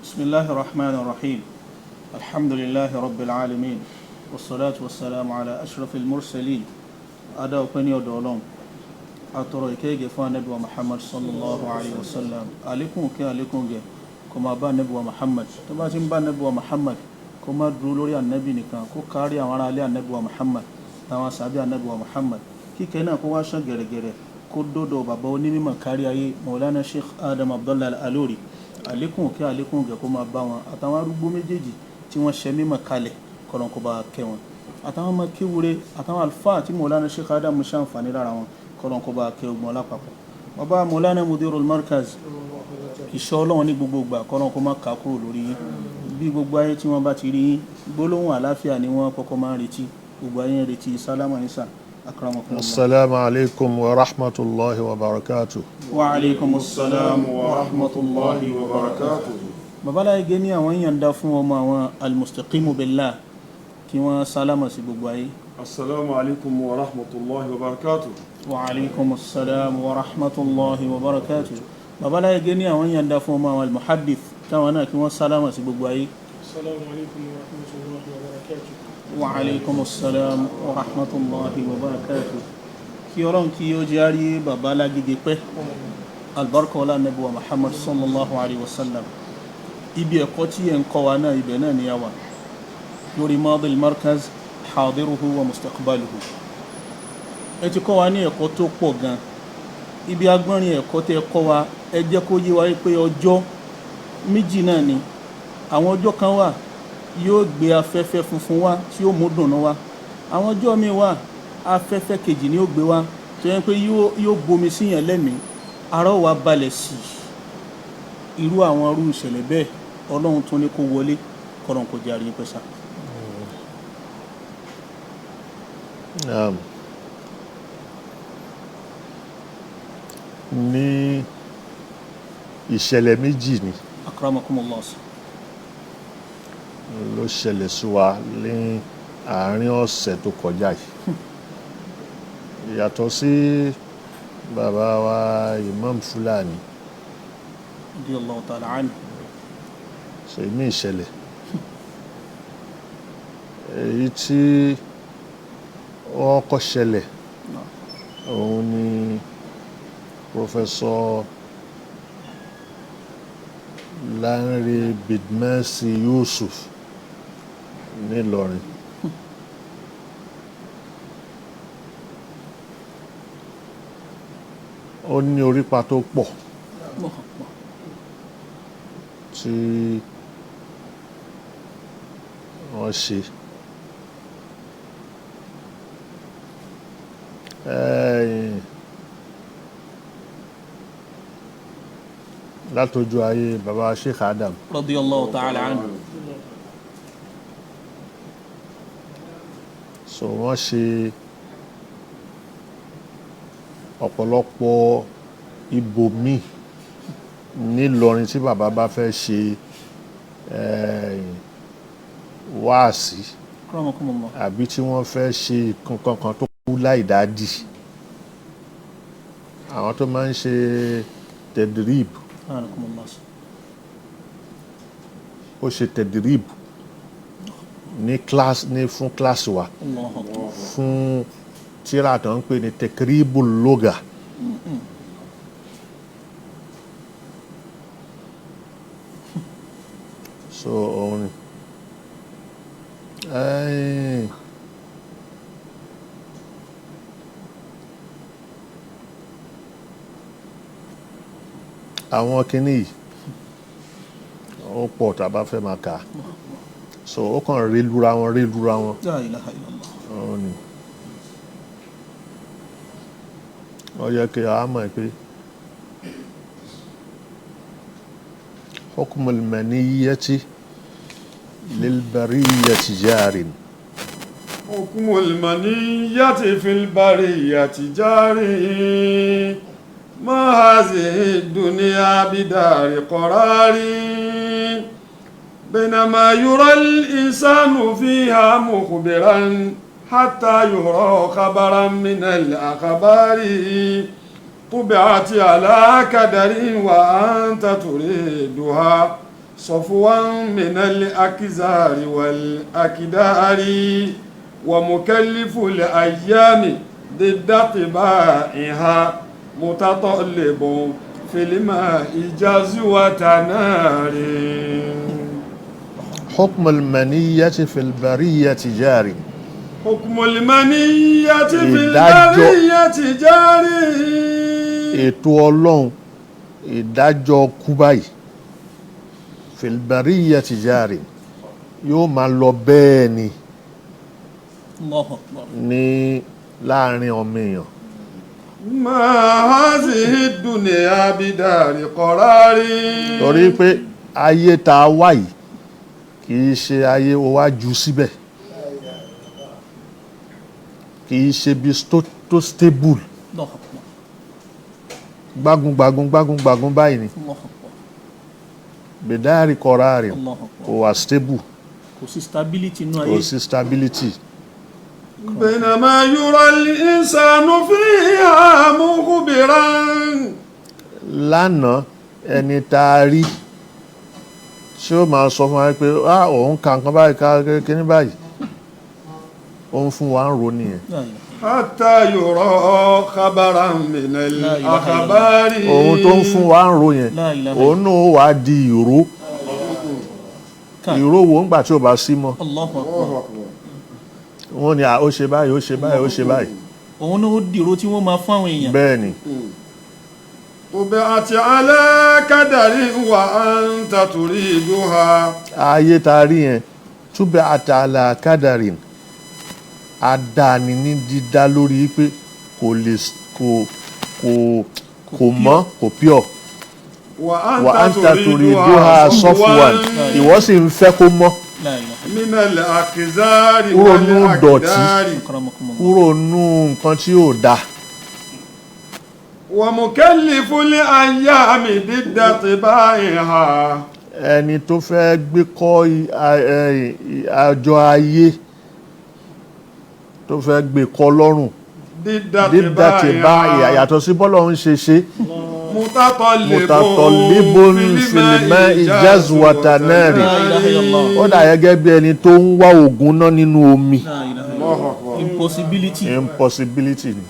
بسم الله الرحمن الرحيم الحمد لله رب العالمين والصلاة والسلام على أشرف المرسلين أدعو كني ودولون أترى كي فان نبي محمد صلى الله عليه وسلم عليكم كما با نبي محمد تبا تنبا نبي محمد كما دولوري النبي نكان كو كاري أمانا علي النبي محمد تما سابي النبي محمد كي كنا كو واشا غير كو دودو بابا ونمي من كاري أي مولانا شيخ آدم عبد الله الألوري àlékún kí àlékún gẹ̀ kó máa bá wọn àtàwọn arúgbó méjèèjì tí wọ́n ṣe mímọ̀ kalẹ̀ kọ́lọ́n kó bá kẹ́ wọn àtàwọn ọmọ kéwúre àtàwọn àlùfáà tí Mawlana Sheikh Adam ṣàǹfààní lára wọn kọ́lọ́n kó bá kẹ́ ogun lápapọ̀ bàbá Mawlana Mudīr Markaz ìṣọ́ Ọlọ́run ní gbogbo ìgbà kọ́lọ́n kó má kà kúrò lórí yín bí gbogbo ayé tí wọ́n bá ti rí yín gbólóhùn àláfíà ni wọ́n kọ́kọ́ máa ń retí gbogbo ayé ń retí sálámà nísà. السلام عليكم ورحمة الله وبركاته. وعليكم السلام ورحمة الله وبركاته. babala igeni àwọn yanda fún ọmọ àwọn almustaqimu billah kí wọ́n sálámà sí gbogbo ayé. Assalamu alaikum wa rahmatullahi wa barakatuh. Wa alaikum assalam wa rahmatullahi wa barakatuh. babala igeni àwọn yanda fún ọmọ àwọn almuhaddith táwọn náà kí wọ́n sálámà sí gbogbo ayé. Assalamu alaikum wa rahmatullahi wa barakatuh. وعليكم السلام ورحمة الله وبركاته kí Ọlọ́run kí ó jẹ́ àrí bàbá lágége pẹ́ albarka ọlá Ànábì wa Muhammad sallallahu alaihi wasallam ibi ẹ̀kọ́ tí ẹ̀ ń kọ́ wa náà ibẹ̀ náà ni yawa lórí Mudīr Markaz hadiruhu wa mustaqbaluhu ẹ ti kọ́ wa ní ẹ̀kọ́ tó pọ̀ gan ibi agbọ́nrin ẹ̀kọ́ tẹ́ kọ́ wa ẹ jẹ́ kó yé wa pé ọjọ́ méjì náà ni àwọn ọjọ́ kan wà yóò gbé afẹ́fẹ́ funfun wá tí ó mú dùnnú wá àwọn ọjọ́ mi wà afẹ́fẹ́ kejì ni ó gbé wá tó yẹ pé yóò bomi síyàn lẹ́mìí ara ó wá balẹ̀ sí irú àwọn irú ìṣẹ̀lẹ̀ bẹ́ẹ̀ Ọlọ́run tún ní kó wọlé kọ́rọ̀n kò jẹ́ àríyìn pẹ́sà. ní ìṣẹ̀lẹ̀ méjì ni akramakumullah ló ṣẹlẹ̀ sí wa ní àárín ọ̀sẹ̀ tó kọjá yìí yàtọ̀ sí bàbá wa Imam Fulani radiyallahu ta'ala anhu ṣe ní ìṣẹ̀lẹ̀ èyí tí wọ́n kọ́ ṣẹlẹ̀ òun ni Professor Lanre Bidmesi Yusuf ní Ìlọrin ó ní orípa tó pọ̀ tí wọ́n ṣe látojú ayé bàbá Sheikh Adam radiyallahu ta'ala anhu so wọ́n ṣe ọ̀pọ̀lọpọ̀ ibòmíì nílọrin tí bàbá bá fẹ́ ṣe wáàsí àbí tí wọ́n fẹ́ ṣe kankan tó kú láìdádì àwọn tó máa ń ṣe tedrib ó ṣe tedrib ní fún kíláàsì wa fún tíra tó ń pè ní tekribul lugha so òun ni àwọn kinní yìí ó pọ̀ tá a bá fẹ́ máa kà so ó kàn rí lura wọn la ilaha illallah òun ni ó yẹ kí a mọ̀ pé حكم المنية للبرية جار حكم المنية في البرية جار ما هذه الدنيا بدار قرار بينما يرى الإنسان فيها مخبرا حتى يرى خبرا من الأخبار طبعت على كدر وأنت تريدها صفوا من الأكزار والأكدار ومكلف الأيام ضد طبائها متطلب في الماء جزوة نار حكم المنية في البرية جاري. حكم المنية في ìdájọ́ البرية جاري. ètò Ọlọ́run ìdájọ́ kú báyìí في البرية جاري yóò máa lọ bẹ́ẹ̀ ni Allahu Akbar. ní láàrin ọmọ èèyàn. ما هذه الدنيا بدار قرار. torí pé ayé tá a wá yìí kì í ṣe ayé ó wá jù síbẹ̀, kì í ṣe bí tó stable Allahu Akbar. gbágungbàgun báyìí ni. Allahu Akbar. bidari kọraari Allahu Akbar. kò wá stable, Kò sí stability nínú kò ayé. sí stability. بينما يرى الإنسان فيها مخبرا. lánàá ẹni tá a rí tí ó máa sọ fún wa pé òun ka nǹkan báyìí ká kíní báyìí, òun fún wa ń ro nìyẹn. La ilaha. حتى يرى خبرا من الأخبار. òun tó ń fún wa ń ro yẹn La ilaha. òun náà wàá di ìró. Ká. ìró wo ń gbà tí ò bá sí mọ́, Allahu Akbar. wọ́n ní ó ṣe báyìí ó ṣe báyìí ó ṣe báyìí. Òun ni ó dìrò tí wọ́n máa fún àwọn èèyàn. bẹ́ẹ̀ ni طبعت على قدر وأنت تريدها. ayé tá a rí yẹn túbẹ̀ àtàlà kádàrín àdáni ní dídá lórí pé kò lè kò mọ́ kò pure. wà á ń ta torí dúhà sọ́fùwàn ìwọ sì ń fẹ́ kó mọ́ La ilaha. من الأكزار kúrò nú dọ̀tí, والأكدار. Akramakumullah. kúrò nú nǹkan tí ò da. ومكلف الأيام ضد طبائها. ẹni tó fẹ́ gbé kọ́ àjọ ayé tó fẹ́ gbé kọ́ lọ́rùn ضد dídá ti bá طبائها. yàtọ̀ sí bọ́lọ̀ ń ṣe متطلب mutatọ̀lébón fìlìmẹ́ ìjázùwàtà náà rí. La ilaha illallah. ó dà gẹ́gẹ́ bí ẹni tó ń wá ògùn náà nínú omi. La ilaha. Impossibility. Impossibility ni.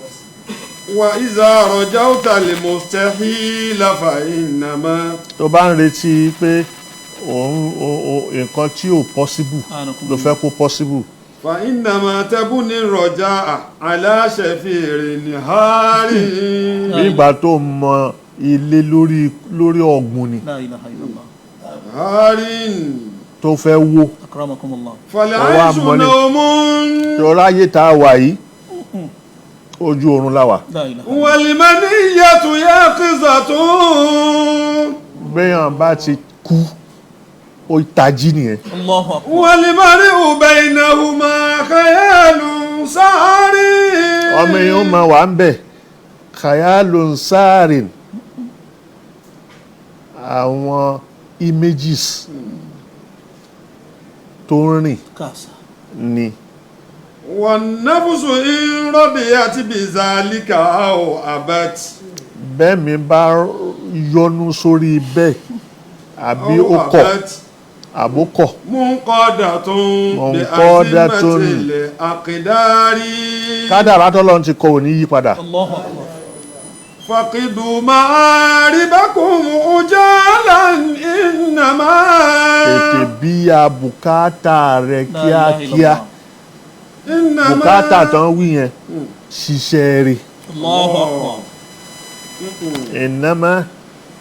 وإذا رجوت المستحيل فإنما tó bá ń retí pé nǹkan tí ò possible ló fẹ́ kó possible, فإنما تبني الرجاء على شفير نهار. bí ìgbà tó mọ ilé lórí ọ̀gbun ni La ilaha illallah. نهار tó fẹ́ wó. Akramakumullah. فالعيش أوه، نوم tó ráyè tá a wà yìí ojú oorun láwà. La ilaha. والمنية يقظة. béèyàn bá ti kú ó tají nìyẹn. Allahu Akbar. والمرء بينهما خيال ساري. ọmọ èèyàn ó máa wà ń bẹ̀ khayalun sáàrin, àwọn images tó ń rìn Kasa. ni. والنفس إن رضيت بذلك أو أبت. bẹ́ẹ̀ mi bá yọnu sórí bẹ́ẹ̀ àbí ó أو kọ̀ أبت àbókọ̀ منقادة منقادة. بأزمة الأقدار. kádàrá tọ́lọ́run ti kọ ò ní yí padà. Allahu Akbar. فقدوا معاربكم أجالا إنما. tètè bí a bùkátà rẹ La ilaha kíákíá. illallah. إنما. bùkátà tán wí yẹn ṣiṣẹ́ rẹ̀. Allahu Akbar. ìnámá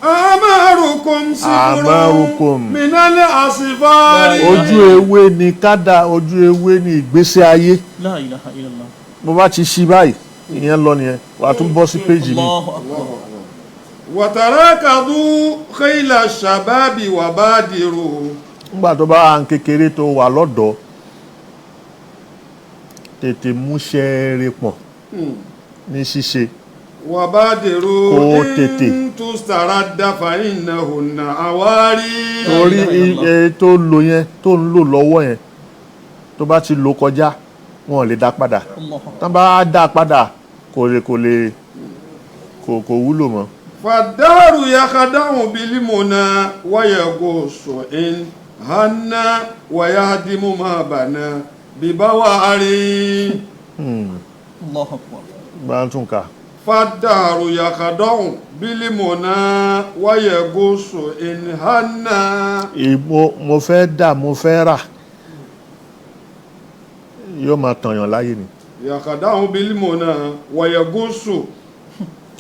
أعماركم صفر أعماركم. من الأصفار. ojú ewé ni ojú ewé ni ìgbésí ayé. La ilaha illallah. bó bá ti ṣí báyìí ìyẹn lọ nìyẹn wà á tún bọ́ sí péjì mi. Allahu Akbar. وتراكضوا خيل الشباب وبادروا. nígbà tó bá ń kékeré tó wà lọ́dọ̀ tètè múṣẹ́ rẹ̀ pọ̀ ní ṣíṣe. وبادروا Kó tètè. إن تسترد فإنهن عواري. torí iye tó lò yẹn tó ń lò lọ́wọ́ yẹn tó bá ti lò kọjá wọn ò lè dá padà. Allahu Akbar. tán bá dá padà kò wúlò mọ́. فالدار يخدع بالمنى ويغوص إن هنى ويهدم ما بنى ببوار. الله أكبر. بانتونكا. فالدار يخدع بالمنى ويغوص إن هنى. mo fẹ́ dà mo fẹ́ rà yóò máa tànyàn láyé ni. يخدع بالمنى ويغوص.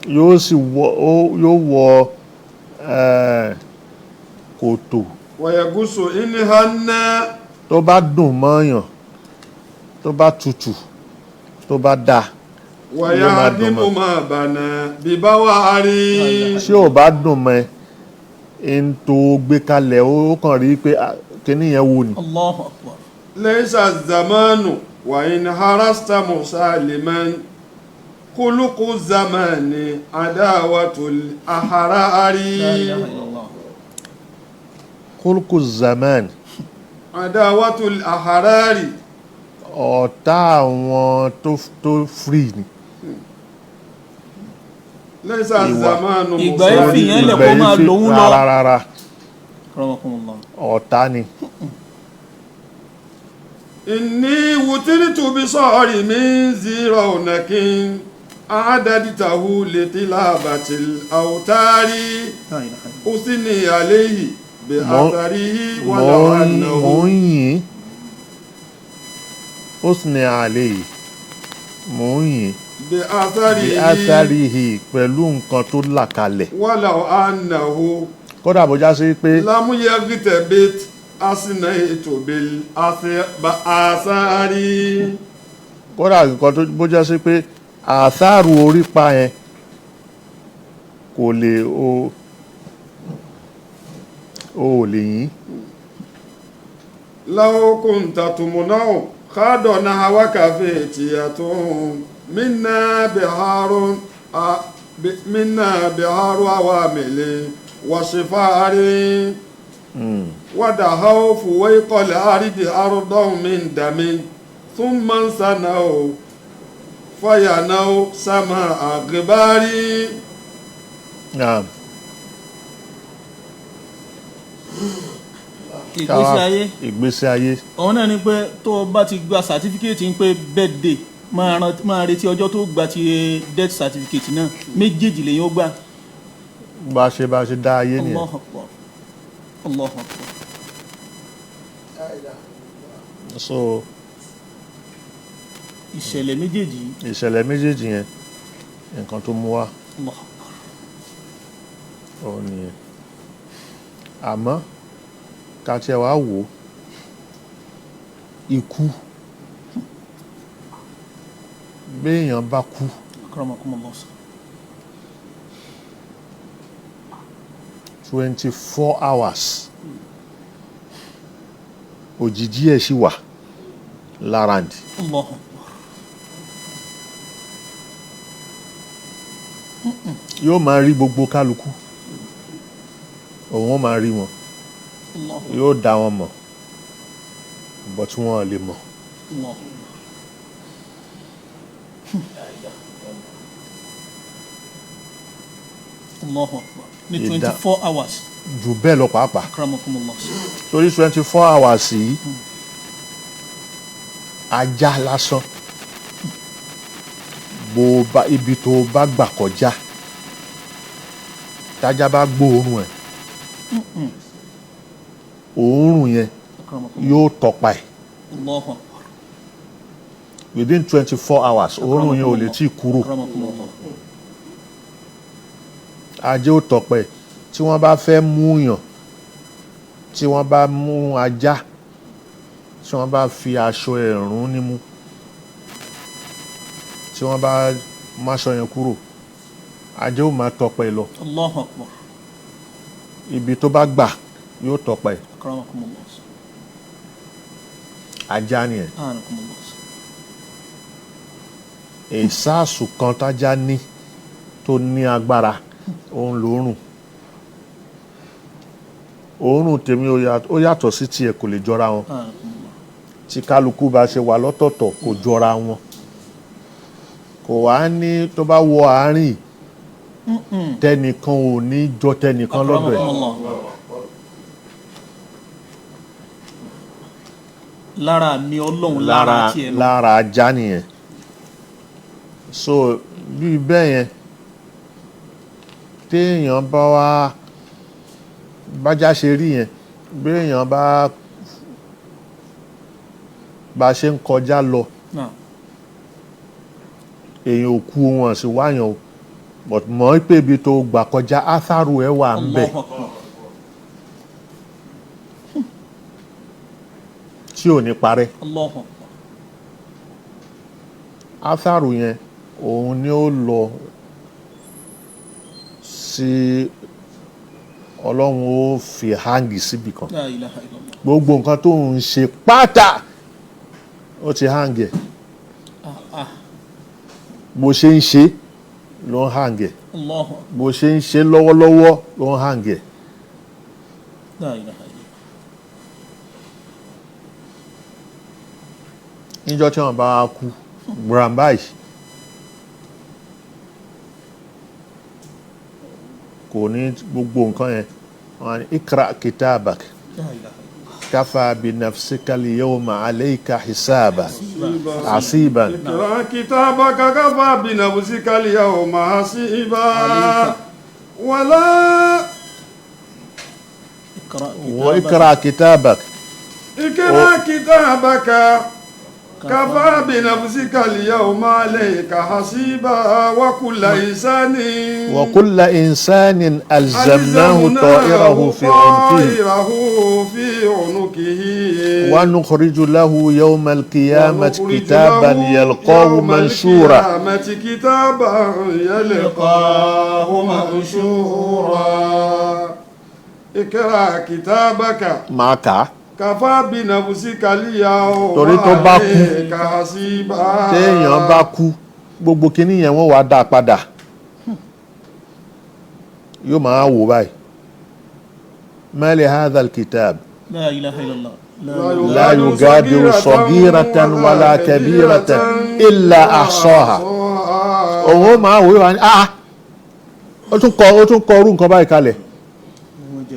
yóò sì yóò wọ kòtò. ويغوص إن هنى. tó bá dùn mọ́yàn tó bá tutù tó bá dà. ويهدم ما بنى ببوار. tí ò bá dùn mọ́ ẹ ń tó gbé kalẹ̀ ó kàn rí pé kíní yẹn wò ni. الله أكبر. ليس الزمان وإن هرست مسالما خلق الزمان عداوة الأحرار. لا إله إلا الله. خلق الزمان. عداوة الأحرار. ọ̀tá àwọn tó free ni. ليس الزمان ìgbà yẹn fi yẹn lẹ̀ kó máa lòun lọ. rárá. Karamakumullah. ọ̀tá ni. إني وترت بصار من ذي رونق أعددته لطلابة الأوتار. أثني عليه بأثره ولو أنه. mo ń yìn أثني عليه mo ń yìn بأثره pẹ̀lú nǹkan tó là kalẹ̀. ولو أنه. kódà bó já sí pé. لم يغتبت أثنيت بالآثار. kódà nǹkan tó bó já sí pé àsáàrù orí pa yẹn kò lè o lè yìn. لو كنت تمنع خاد نحوك فتية منا بحار عوامل وشفار. ودهوا فويق الأرض أرضا من دم ثم انسنوا فينوا سماء غبار. Naam. ìgbésí ayé. ọ̀hún náà ni pé tó o bá ti gba certificate ń pé birthday máa retí ọjọ́ tó gba ti death certificate náà méjèèjì lèyìn ó gbà. bá a ṣe dá ayé nìyẹn. Allahu Akbar. Allahu Akbar. so ìṣẹ̀lẹ̀ méjèèjì yẹn nǹkan tó mú wá. Allahu Akbar. ó nìyẹn àmọ́ ká tiẹ̀ wá wò ikú béèyàn bá kú. Akramakumullah. 24 hours òjìjí ẹ̀ ṣì wà lára ǹdí. Allahu Akbar. yóò máa rí gbogbo kálukú òun máa rí wọn yóò dá wọn mọ̀ but wọn lè mọ̀. Allahu Akbar. Ní 24 hours. jù bẹ́ẹ̀ lọ pàápàá. Akramakumullah. torí 24 hours yìí ajá lásán ibi tó bá gbà kọjá tájá bá gbóòórùn ẹ̀ òórùn yẹn yóò tọpa ẹ̀. Allahu Akbar. within 24 hours òórùn yẹn ò lè tí kúrò. ajé ò tọpa ẹ̀ tí wọ́n bá fẹ́ mú yàn tí wọ́n bá mú ajá tí wọ́n bá fi aṣọ ẹ̀rún nímú tí wọ́n bá máṣọ yẹn kúrò ajé ò máa tọpa ẹ̀ lọ. Allahu Akbar. ibi tó bá gbà yóò tọpa ẹ̀. Akramakumullah. ajá ni ẹ̀. Akramakumullah. ìsáàsù kan tájá ní tó ní agbára òun lòórùn òórùn tèmi ó yàtọ̀ sí tiẹ̀ kò lè jọra wọn tí kálukú bá ṣe wà lọ́tọ̀ọ̀tọ̀ kò jọra wọn kò wá ní tó bá wọ àárín tẹnìkan ò ní jọ tẹnìkan lọ́dọ̀ ẹ̀. lára mi ọlọ́run lára tiẹ̀ lọ. lára ajá nìyẹn. So bí bẹ́ẹ̀ yẹn téèyàn bá wá bájá ṣe rí yẹn bí èèyàn bá ṣe ń kọjá lọ èèyàn ò kú wọn sí wáyàn o but mọ̀ pé ibi tó gbà kọjá átharu ẹ̀ wà ń bẹ̀ tí ò ní parẹ́. átharu yẹn òun ni ó lọ sí ọlọ́run ó fi hangi síbì kan gbogbo nǹkan tó ń ṣe pátá ó ti hangi ẹ̀ bó ṣe ń ṣe ló ń hangi ẹ̀ bó ṣe ń ṣe lọ́wọ́lọ́wọ́ ló ń hangi ẹ̀. níjọ́ tí wọ́n bá kú brambai kò ní gbogbo nǹkan yẹn wọ́n ní ikra kitabak kafa bi nafsika al-yawma alayka hisaba hasiban. ikra kitabaka kafa bi nafsika al-yawma hasiba wala ikra kitabak كفى بنفسك اليوم عليك حسيبا وكل إنسان ألزمناه طائره في عنقه ونخرج له يوم القيامة كتابا يلقاه منشورا اقرأ كتابك معك kàfá bí nàbùsí kàlíyà ó torí tó bá kú kàhásíbà téèyàn bá kú gbogbo kinní yẹn wọ́n wá dá padà yóò máa wò báyìí mali hadha alkitab la ilaha illallah la yugadiru saghiratan wala kabiratan illa ahsaha òun máa wò wá ní ó tún kọ orú nǹkan báyìí kalẹ̀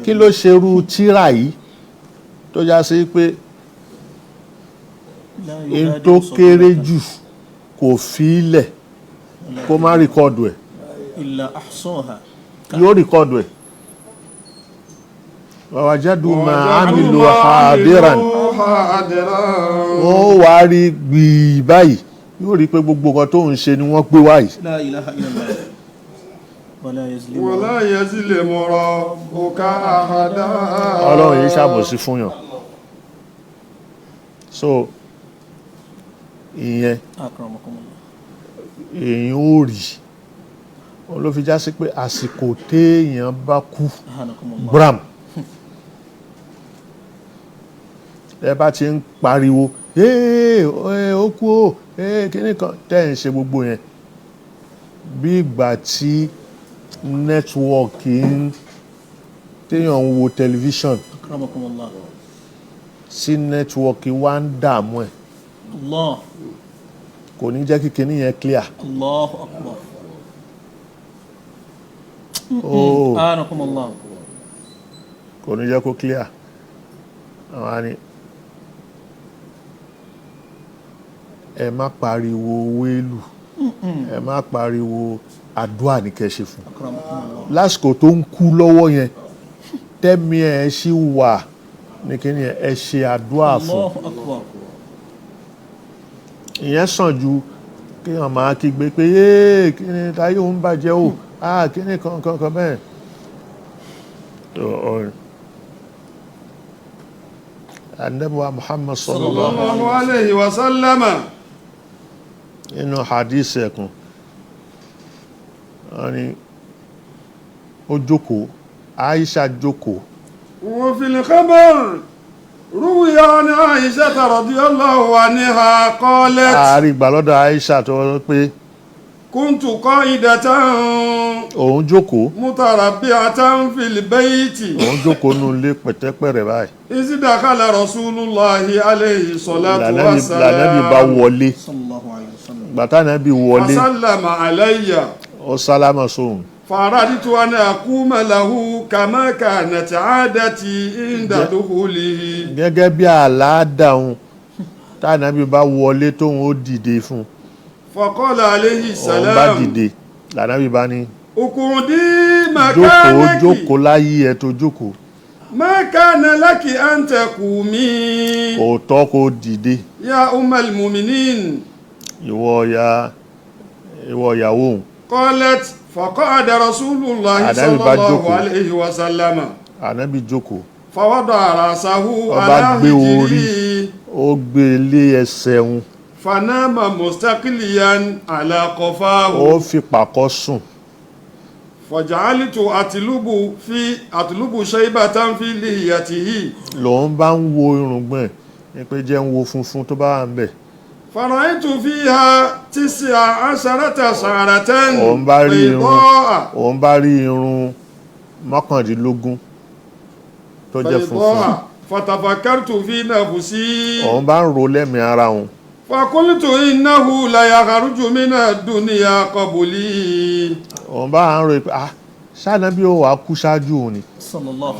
kí ló ṣe irú tírà yìí tó já sí pé in tó kéré jù kò fílẹ̀ kó má rìkọ́dù ẹ̀ yóò rìkọ́dù ẹ̀ wàwàjádù ma àmìlò hadiran wọ́n wà rí gbìí báyìí yóò rí pé gbogbo nǹkan tó ń ṣe ni wọ́n pé wáyìí. wala yazlimu rabbuka ahada. ọlọ́run yìí ṣàbòsí fún yàn. So ìyẹn èyàn ó rí wọn ló fi já sí pé àsìkò téèyàn bá kú bram ẹ bá ti ń pariwo ó kú ó kíní kan tẹ́ ń ṣe gbogbo yẹn bí ìgbà tí nẹ́tíwọ́ọ̀kì téèyàn ń wo tẹlifíṣàn sí nẹ́tíwọ́ọ̀kì wá ń dààmú ẹ̀ kò ní jẹ́ kí kinní yẹn clear. Allahu Akbar. Kò ní jẹ́ kó clear. àwọn àni ẹ má pariwo wéèlù ẹ má pariwo àdúà ní kẹ́ ṣe fún lásìkò tó ń kú lọ́wọ́ yẹn tẹ́mi ẹ̀ ṣì wà ní kíní ẹ ṣe àdúà fún ìyẹn sàn ju kí wọ́n máa kígbe pé yéé kíní táyé òun bàjẹ́ o kíní kankan bẹ́ẹ̀. Ànábì Muhammad sallallahu alayhi wa sallam inú hadith ẹ̀kùn wọ́n ní ó jókòó Aisha jókòó. wa fil khabar ruwiya an Aisha radiyallahu anha qalat. ààrí ìgbàlọ́dọ̀ Aisha tó wọ́n pé kuntu qa'idatan òun jókòó mutarabbi'atan fil bayti. òun jókòó nù lé pẹ̀tẹ́pẹ̀rẹ̀ báyìí. iz dakhala rasulullahi alayhi salatu wa salam. lànàbí bá wọlé gbàtà nàbí wọlé sallama alayya. ó sálámà sóhun. فأردت أن أقوم له كما كانت عادتي عند دخوله. gẹ́gẹ́ bí àlàáda òun tánàbí bá wọlé tóun ó dìde fún فقال عليه òun bá السلام dìde lànàbí bá ní اقعدي jókòó مكانك láyé ẹ tó jókòó ما كان لك أن تقومي òótọ́ kó dìde يا أم المؤمنين. ìwọ ìyàwó òun. قالت فقعد رسول الله Ànábì صلى bá الله jókòó. عليه وسلم ànábì jókòó فوضع رأسه ó bá على gbé orí حجره ó gbé lé ẹsẹ̀ òun فنام مستقليا على قفاه. ó fi pàkọ́ sùn فجعلت أطلب شيبة في لحيته lòun bá ń wo irùngbọ̀n ẹ̀ pé jẹ́ ń wo funfun tó bá wà ń bẹ̀ فرأيت فيها 19 شعرة òun bá rí irun بيضاء òun bá rí irun mọ́kàndínlógún tó jẹ́ funfun بيضاء فتفكرت في نفسي òun bá ń ro lẹ́mìí ara òun فقلت إنه لا يخرج من الدنيا قبلي òun bá ń ro pé ṣáná bí ó wàá kú ṣáájú òun ni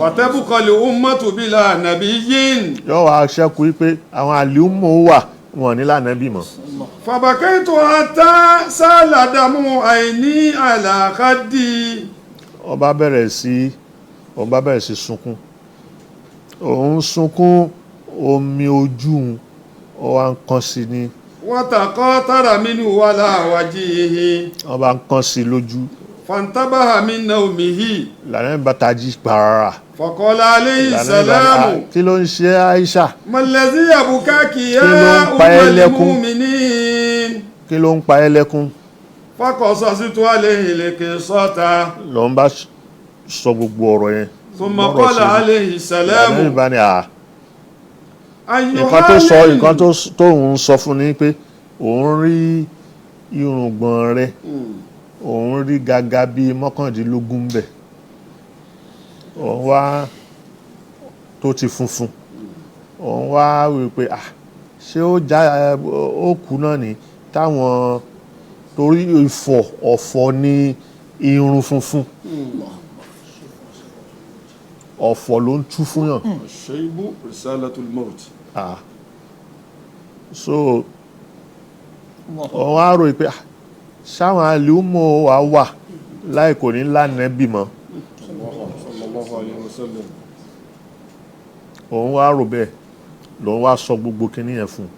فتبقى الأمة بلا نبي. yóò wá ṣẹ́kù wípé àwọn àlùmọ̀ wà wọn ní lànàbí mọ́ فبكيت حتى سال دم عيني على خدي. ó bá bẹ̀rẹ̀ sí sunkún òun sunkún omi ojú òun ó wá ń kán sí ní وتقاطر منه على وجهه ó bá ń kán sí lójú فانتبه من نومه. lànàbí bá tají gbàrà فقال عليه lànàbí bá السلام kí ló ń ṣe Aisha ما الذي يبكاك يا Kí ló ń pa ẹ́ أم lẹ́kún? المؤمنين. kí ló ń pa ẹ́ lẹ́kún فقصصت عليه القصة lòun bá sọ gbogbo ọ̀rọ̀ yẹn ثم bọ́rọ̀ قال ṣe rí. عليه lànàbí السلام bá ní أيها nǹkan tó ń sọ fún ni pé òun rí irùngbọ̀n rẹ̀ òun rí gàgà bíi 19 bẹ̀ òun wá tó ti funfun òun wá wí pé ṣé ó kú náà ni táwọn torí ọ̀fọ̀ ní irun funfun ọ̀fọ̀ ló ń tú fún yàn الشيب رسالة الموت. so òun wá rò pé ṣáwọn àlùmọ̀ wà láì kò ní lánàbí mọ́ صلى الله عليه وسلم. òun wá rò bẹ́ẹ̀ lòun wá sọ gbogbo kinní yẹn fún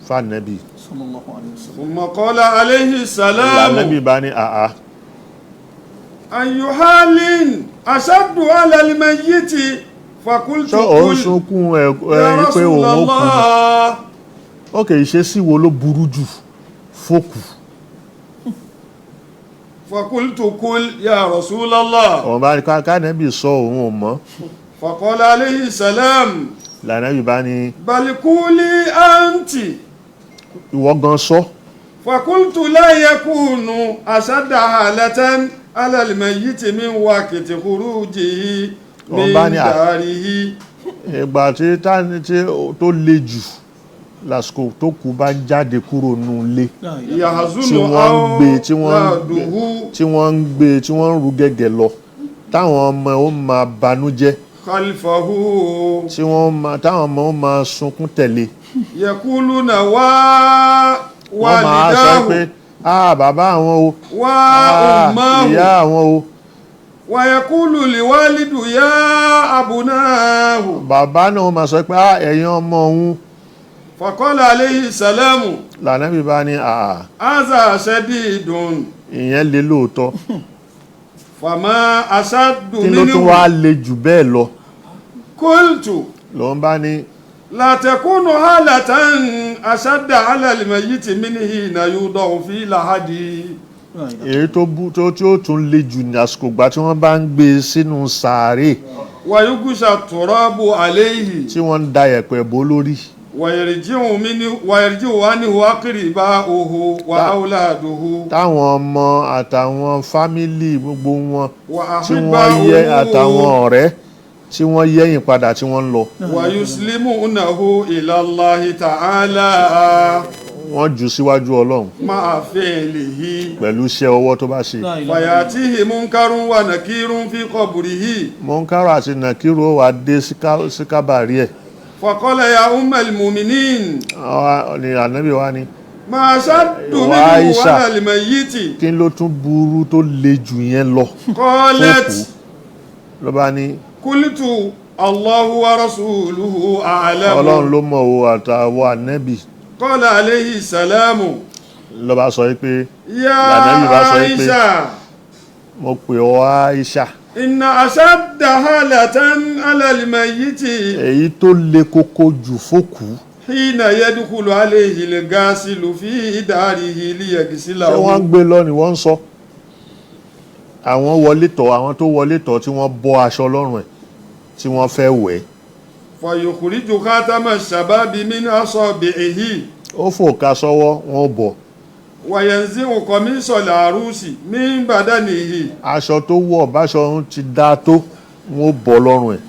fànàbí ثم قال عليه السلام lànàbí bá ní أي حال أشد على الميت فقلت ṣọ́ òun قل sunkún يا ẹ̀ pé رسول òun ó kú الله. ó kè ṣe sí wo ló burú jù fókù فقلت قل يا رسول الله. òun bá ní kánàbí sọ òun ò mọ̀ فقال عليه السلام lànàbí bá ní بل قولي أنت. ìwọ gan sọ فقلت لا يكون أشد حالة على الميت من وقت خروجه من داره. ìgbà tí tó le jù lásìkò tó kú bá jáde kúrò nù ilé tí wọ́n ń gbé tí wọ́n ń rú gẹ́gẹ́ lọ táwọn ọmọ ó máa banújẹ́ خلفه táwọn ọmọ ó máa sunkún tẹ̀lé يقولون wọ́n máa sọ pé bàbá àwọn o وأمه ìyá àwọn o ويقول الوالد يا أبناه. bàbá náà ó máa sọ pé ẹ̀yin ọmọ òun فقال عليه السلام lànàbí bá ní هذا شديد ìyẹn le lóòótọ́ فما أشد kí ló tún منه. wá le jù bẹ́ẹ̀ lọ قلت lòun bá ní لا تكون حالة أشد على الميت من حين يوضع في لحده. èyí tí ó tún le jù ní àsìkò ìgbà tí wọ́n bá ń gbé e sínú sàárè ويغشى التراب عليه tí wọ́n ń da yẹ̀pẹ̀ bò lórí ويرجع عنه أقرباؤه وأولاده táwọn ọmọ àtàwọn fámílì gbogbo wọn tí wọ́n وأحباؤه àtàwọn ọ̀rẹ́ tí wọ́n yẹ̀yìn padà tí wọ́n ń lọ ويسلمونه إلى الله تعالى. wọ́n wọ́n jù síwájú Ọlọ́run máa fi'lihi pẹ̀lú iṣẹ́ ọwọ́ tó bá ṣe. fayatihi munkarun wa nakirun fi qabrihi. Munkar àti Nakiru ó wá dé sí kábàárì ẹ̀. faqala ya ummal mu'minin. Ni Ànábì wa ni ma shaddu minhu wa al mayyiti. kí ló tún burú tó le jù yẹn lọ. qalat ló bá ní qultu Allahu wa rasuluhu a'lamu. Ọlọ́run ló mọ̀ o àtàwọn Ànábì. qala alayhi salamu. ló bá sọ pé ya Aisha. mo pè ọ́ Aisha. inna ashadda halatan ala al mayyiti. èyí tó le koko jù fókù. hina yadkhulu alayhi al ghasilu fi darihi liyaghsilahu. ṣé wọ́n ń gbé lọ ni wọ́n ń sọ. àwọn tó wọlé tọ̀ tí wọ́n bọ́ aṣọ lọ́rùn ẹ̀ tí wọ́n fẹ́ wẹ̀. fa yukhriju khatama shababi min asabihi. ó fòkà sọ́wọ́ wọn bọ̀. wa yanzi'u qamisal arusi min badanihi. aṣọ tó wọ̀ báṣọ ti dá tó wọn bọ́ lọ́rùn ẹ̀.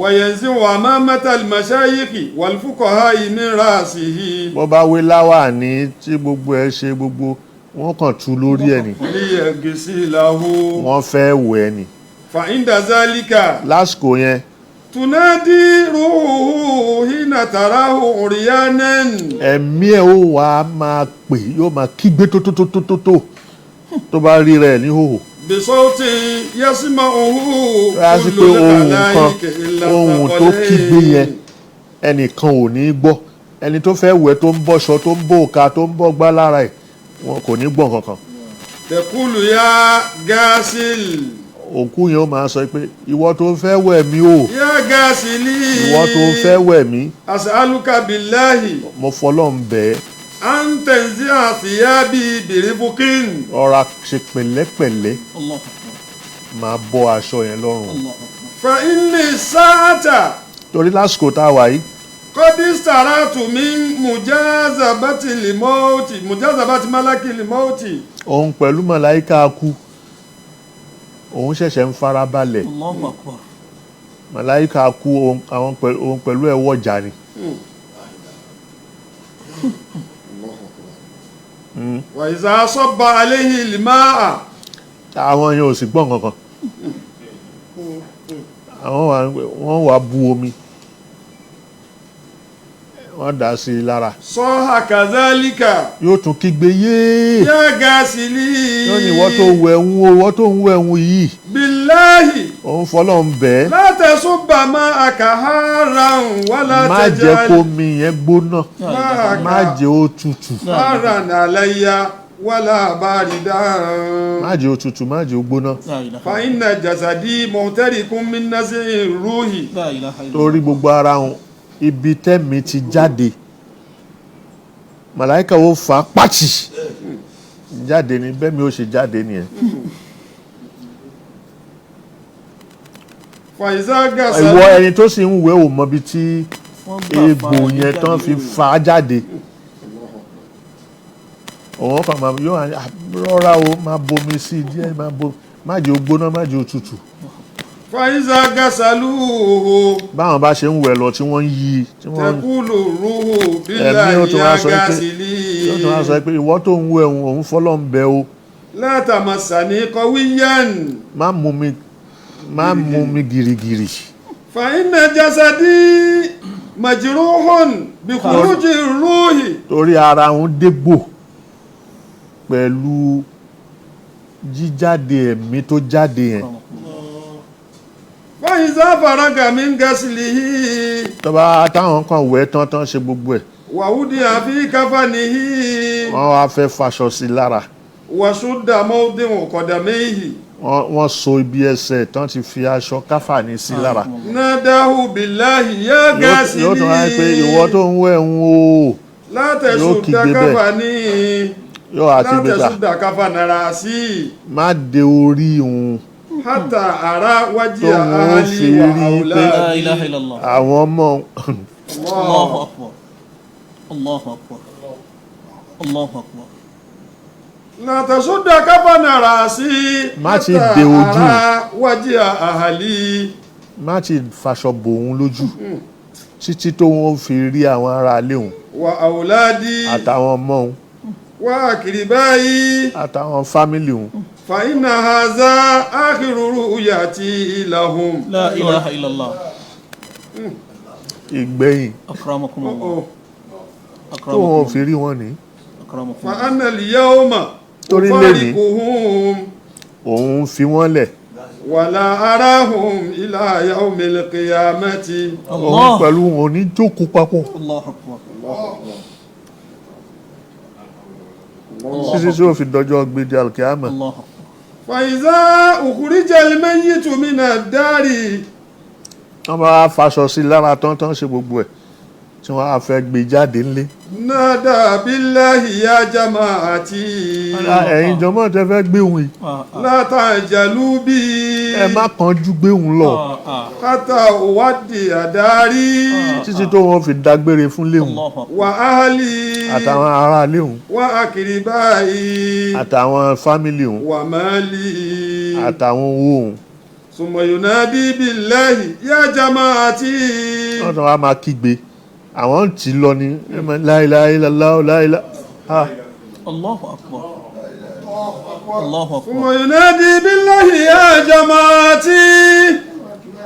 wa yanzi'u amamata al-mashayikhi wal fuqaha'i min ra'sihi. bọ́ bá wé láwàní tí gbogbo ẹ̀ ṣe gbogbo wọ́n kàn tú lórí ẹ̀ ni. liyaghsilahu. wọ́n fẹ́ wẹ̀ ni. fa inda zalika. lásìkò yẹn tunadi ruhu hina tarahu uryanan. ẹ̀mí ẹ̀ ó wà á máa pè yóò máa kígbe tó bá rí rẹ̀ ní hòhò. bi sawtin yasma'uhu rántí pé ohun tó kígbe yẹn ẹnìkan ò ní gbọ́. ẹni tó fẹ́ wẹ̀ tó ń bọ́ṣọ tó ń bọ́ òka tó ń bọ́ gbá lára ẹ̀ wọn kò ní gbọ́ kankan. taqulu ya gasil. òkú yẹn ó máa sọ pé ìwọ tó fẹ́ wẹ̀ mí o. ya gasili. ìwọ tó fẹ́ wẹ̀ mí. as'aluka billahi. mo fọlọ́run bẹ́ẹ̀. an tanzi'a thiyabi birifukin. ọ̀rá ṣe pẹ̀lẹ́pẹ̀lẹ́ máa bọ́ aṣọ yẹn lọ́rùn. fa inni sa'ata. torí lásìkò tá a wà yìí. qad istaratu min mujazabati malaki limauti. òun pẹ̀lú màláíkà kú òun ṣẹ̀ṣẹ̀ ń fara balẹ̀. màláíkà kú òun pẹ̀lú ẹ̀ wọ̀jà ni. wa iza sabba alayhi al-ma'a. àwọn yẹn ò sì gbọ́n kankan. wọ́n wá bu omi wọ́n dà sí i lára. sọ́ha kazalika. yóò tún kígbe yéé. ya gasili. yóò ní wọ́n tó ń wẹ̀ ń yìí. billahi. òun fọlọ́run bẹ́ẹ̀. la tasubba ma'aka haran wala tajal. má jẹ́ kó mi yẹn gbóná. má jẹ́ ó tutù. haran alayya wala baridan. má jẹ́ ó tutù má jẹ́ ó gbóná. fa inna jasadi muhtarikun min nazi ruhi. torí gbogbo ara wọn ibi tẹ́mi ti jáde màláíkà ó fà á pàtì jáde ní bẹ́ẹ̀ mi ó ṣe jáde nìyẹn. ìwọ ẹni tó sì ń wẹ̀ ò mọbi tí egbò yẹn tán fi fà á jáde. òun kan máa yóò rọra o máa bomi sí díẹ̀ má jẹ́ ó gbóná má jẹ́ ó tutù. fàyíṣà gasaluhu. báwọn bá ṣe ń wẹ̀ lọ tí wọ́n ń yí tí wọ́n ń tẹkùlù ruhu billahi ya gasili. yóò tún wá sọ pé ìwọ tó ń wẹ̀ òun fọlọ́ ń bẹ o. la tamassani qawiyan. má mú mi gìrìgìrì. fa inna jasadi majruhun bi khuruji ruhi. torí ara òun dégbò pẹ̀lú jíjáde ẹ̀mí tó jáde yẹn. fàyíṣà faraga min gasilihi. tọ́ba táwọn kan wẹ̀ tán ṣe gbogbo ẹ̀. wàhúdì àfi kafanihi. wọ́n wá fẹ́ faṣọ sí lára. wàṣúdà mawdi'u qadamayhi. wọ́n so ibi ẹsẹ̀ tán ti fi aṣọ káfàní sí lára. nadahu billahi ya gasili. yóò tún wáyé pé ìwọ tó ń wẹ̀ ń o. látẹ̀sùdà káfàní. yóò àti gbé ta látẹ̀sùdà káfànàrà sí. má de orí òun. hátà ara wájí tóun ó fi àhálí wa rí pé àwòlá. àwọn ọmọ Allahu akbar. Allahu akbar. Allahu akbar. látẹ̀sùdà káfànàrà sí. Má ti de ojú. hátà ara wájí àhálí. má ti faṣọ bò òun lójú títí tóun ó fi rí àwọn ará ilé òun wa àwòládì. àtàwọn ọmọ òun وأقربائه àtàwọn fámìlì òun. فإن هذا آخر رؤيتي لهم. لا إله إلا الله. ìgbẹ̀yìn أكرمكم الله. tó wọn fi rí wọn ní. أكرمكم الله. فأنا اليوم torí lẹ́ni أفارقهم òun fi wọ́n lẹ̀. ولا أراهم إلى يوم القيامة. òun pẹ̀lú wọn ní jókòó papọ̀. الله أكبر. títí tí ó fi dọjọ́ gbèdé alkiyama. الله أكبر. فإذا أخرج الميت من الدار wọ́n bá faṣọ sí lára tán ṣe gbogbo ẹ̀ tí wọ́n á fẹ́ gbé jáde ńlé. نادى بالله يا جماعتي ẹ̀yin jọmọ́ tẹ fẹ́ gbé òun yìí لا تعجلوا بي ẹ má kánjú gbé òun lọ حتى أودي داري títí tó wọn fi dágbére fún léhùn الله أكبر. وأهلي àtàwọn ará léhùn وأقربائي àtàwọn fámìlì òun ومالي àtàwọn owó òun. ثم ينادي بالله يا جماعتي wọ́n tún wá máa kígbe àwọn tí lọ ní la ilaha illallah la ilaha. الله أكبر. الله ثم أكبر. ينادي بالله يا جماعتي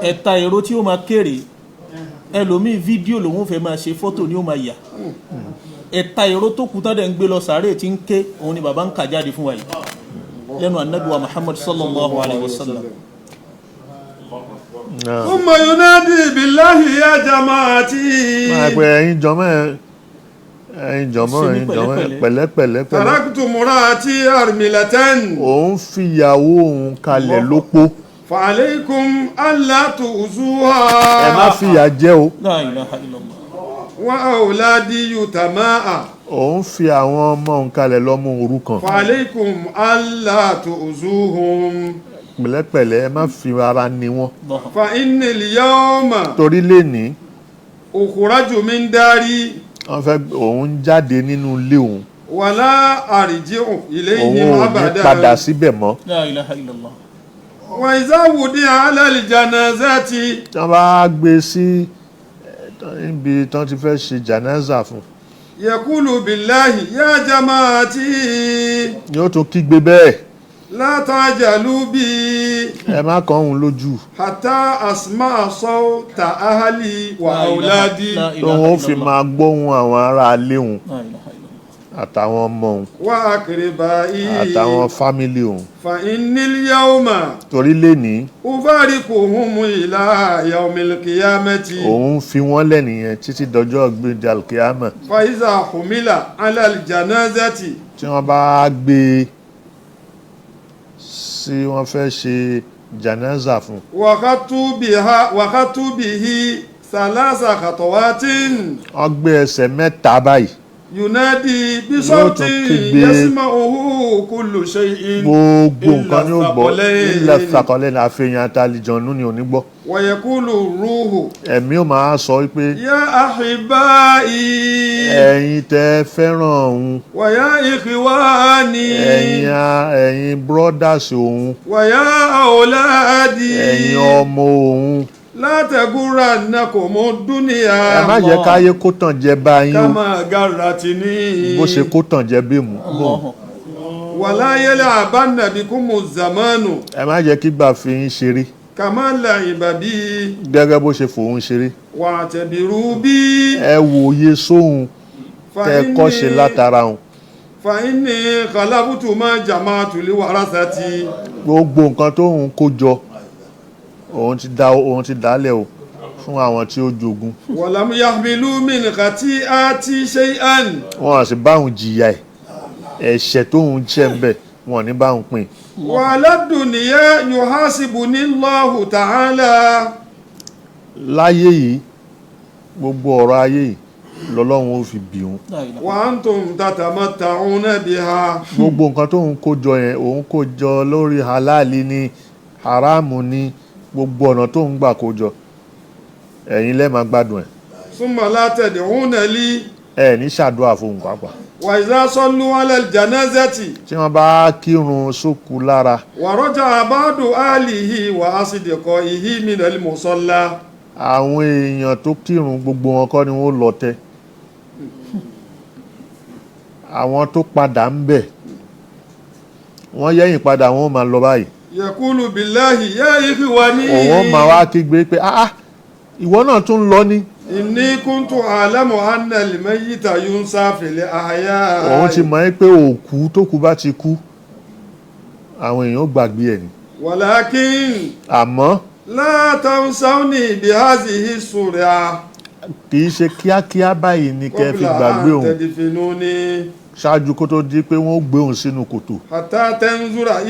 ẹ̀ta èrò tí ó máa kéré ẹlòmíì fídíò lòun fẹ́ máa ṣe fọ́tò ni ó máa yà ẹ̀ta èrò tó kú tán dẹ̀ ń gbé lọ sàárè tí ń ké òun ni bàbá ń kà jáde fún wa yìí lẹ́nu ànábì wa Muhammad sallallahu alayhi wa sallam. ثم ينادي بالله يا جماعتي máa pe ẹ̀yin jọmọ́ pẹ̀lẹ́pẹ̀lẹ́. تركت مراتي أرملة òun fìyàwó òun kalẹ̀ lópó. فعليكم ألا ẹ má تؤذوها fìyà jẹ o. La ilaha illallah. وأولادي يتماء òun fi àwọn ọmọ òun kalẹ̀ lọ́mọ òrukàn. فعليكم ألا تؤذوهم pẹ̀lẹ́pẹ̀lẹ́ ẹ má fi ara ni wọn. الله أكبر. فإن اليوم torí lẹ́ni أخرج من داري wọ́n fẹ́ òun jáde nínú ilé òun. ولا أرجع òun إليهم ò ní padà أبدا síbẹ̀ mọ́. La ilaha illallah. وإذا وضع على الجنازة tí wọ́n bá gbé sí ibi tí wọ́n ti fẹ́ ṣe janaza fún يقول بالله يا جماعتي yóò tún kígbe bẹ́ẹ̀ لا تعجلوا بي ẹ má kàn òun lójú حتى أسمع صوت أهلي وأولادي لا tó إله wọ́n إلا fi الله. máa gbóhùn àwọn ará ilé òun لا إله إلا الله. àtàwọn ọmọ òun وأقربائي àtàwọn fámìlì òun. فإني اليوم torí lẹ́ni أفارقهم إلى يوم القيامة òun fi wọ́n lẹ́nìyẹn títí dọjọ́ gbèdé alkiyama. فإذا حمل على الجنازة tí wọ́n bá gbé sí wọ́n fẹ́ ṣe janaza fún وخطوا به 3 خطوات wọ́n gbé ẹsẹ̀ mẹ́ta báyìí ينادي بصوت kígbe. يسمعه كل شيء gbogbo nǹkan ni ó gbọ́ الثقلين. ilẹ̀ sàkọlẹ̀ ní àfihàn àtàlìjọ̀nú ni ò ní gbọ́. ويقول الروح ẹ̀mí ò máa sọ wípé يا أحبائي ẹ̀yin tẹ́ fẹ́ràn òun ويا إخواني ẹ̀yin brothers òun ويا أولادي ẹ̀yin ọmọ òun لا تغرنكم ẹ الدنيا má jẹ́ káyé kó tàn jẹ báyìí o كما غرتني bó ṣe kó tàn jẹ bí mu الله أكبر. ولا يلعبن بكم الزمان ẹ má jẹ́ kí gbà fi yín ṣeré كما لعب بي gẹ́gẹ́ bó ṣe fòun ṣeré واعتبروا بي ẹ wòye sóhun tẹ́ kọ́ ṣe látara òun فإني خلقت ما جمعت لورثتي gbogbo nǹkan tó ń kó jọ òun ti dálẹ̀ o fún àwọn tí ó jogun ولم يحملوا من خطيئتي شيئا wọn à sì báwọn jìyà ẹ̀ṣẹ̀ tóun ṣẹ̀ ń bẹ̀ wọn ní báwọn pín وعلى الدنيا يحاسبني الله تعالى láyé yìí gbogbo ọ̀rọ̀ ayé yìí lọ́lọ́run ó fi bì òun لا إله. وأنتم تتمتعون بها gbogbo nǹkan tóun kó jọ yẹn òun kó jọ lórí halali ni haramu ni gbogbo ọ̀nà tóun gbà kó jọ ẹ̀yin lẹ́ẹ̀ máa gbádùn ẹ̀ ثم لا تدعون لي ẹ̀ ní ṣàdúrà fóun pàápàá وإذا صلوا على الجنازة tí wọ́n bá kírun sókú lára ورجع بعض أهله وأصدقائه من المصلى àwọn èèyàn tó kírun gbogbo wọn kọ́ ni wọ́n lọ tẹ́ àwọn tó padà ń bẹ̀ wọ́n yẹ́yìn padà wọ́n máa lọ báyìí. Yakulu billahi ya ikhwani. òun máa wá kígbe pé ìwọ náà tún lọ ní. Inni kuntu a'lamu anna al-mayyita yunsa fil ahya. òun ti mọ̀ pé òkú tó kú bá ti kú àwọn èèyàn gbàgbé ẹ̀ ni. Walakin àmọ́ la tansawni bi hadhihi sura. kì í ṣe kíákíá báyìí ni kẹ́ fi gbàgbé òun tadfinuni. ṣáájú kó tó di pé wọ́n gbé òun sínú kòtò. Hatta tanzuru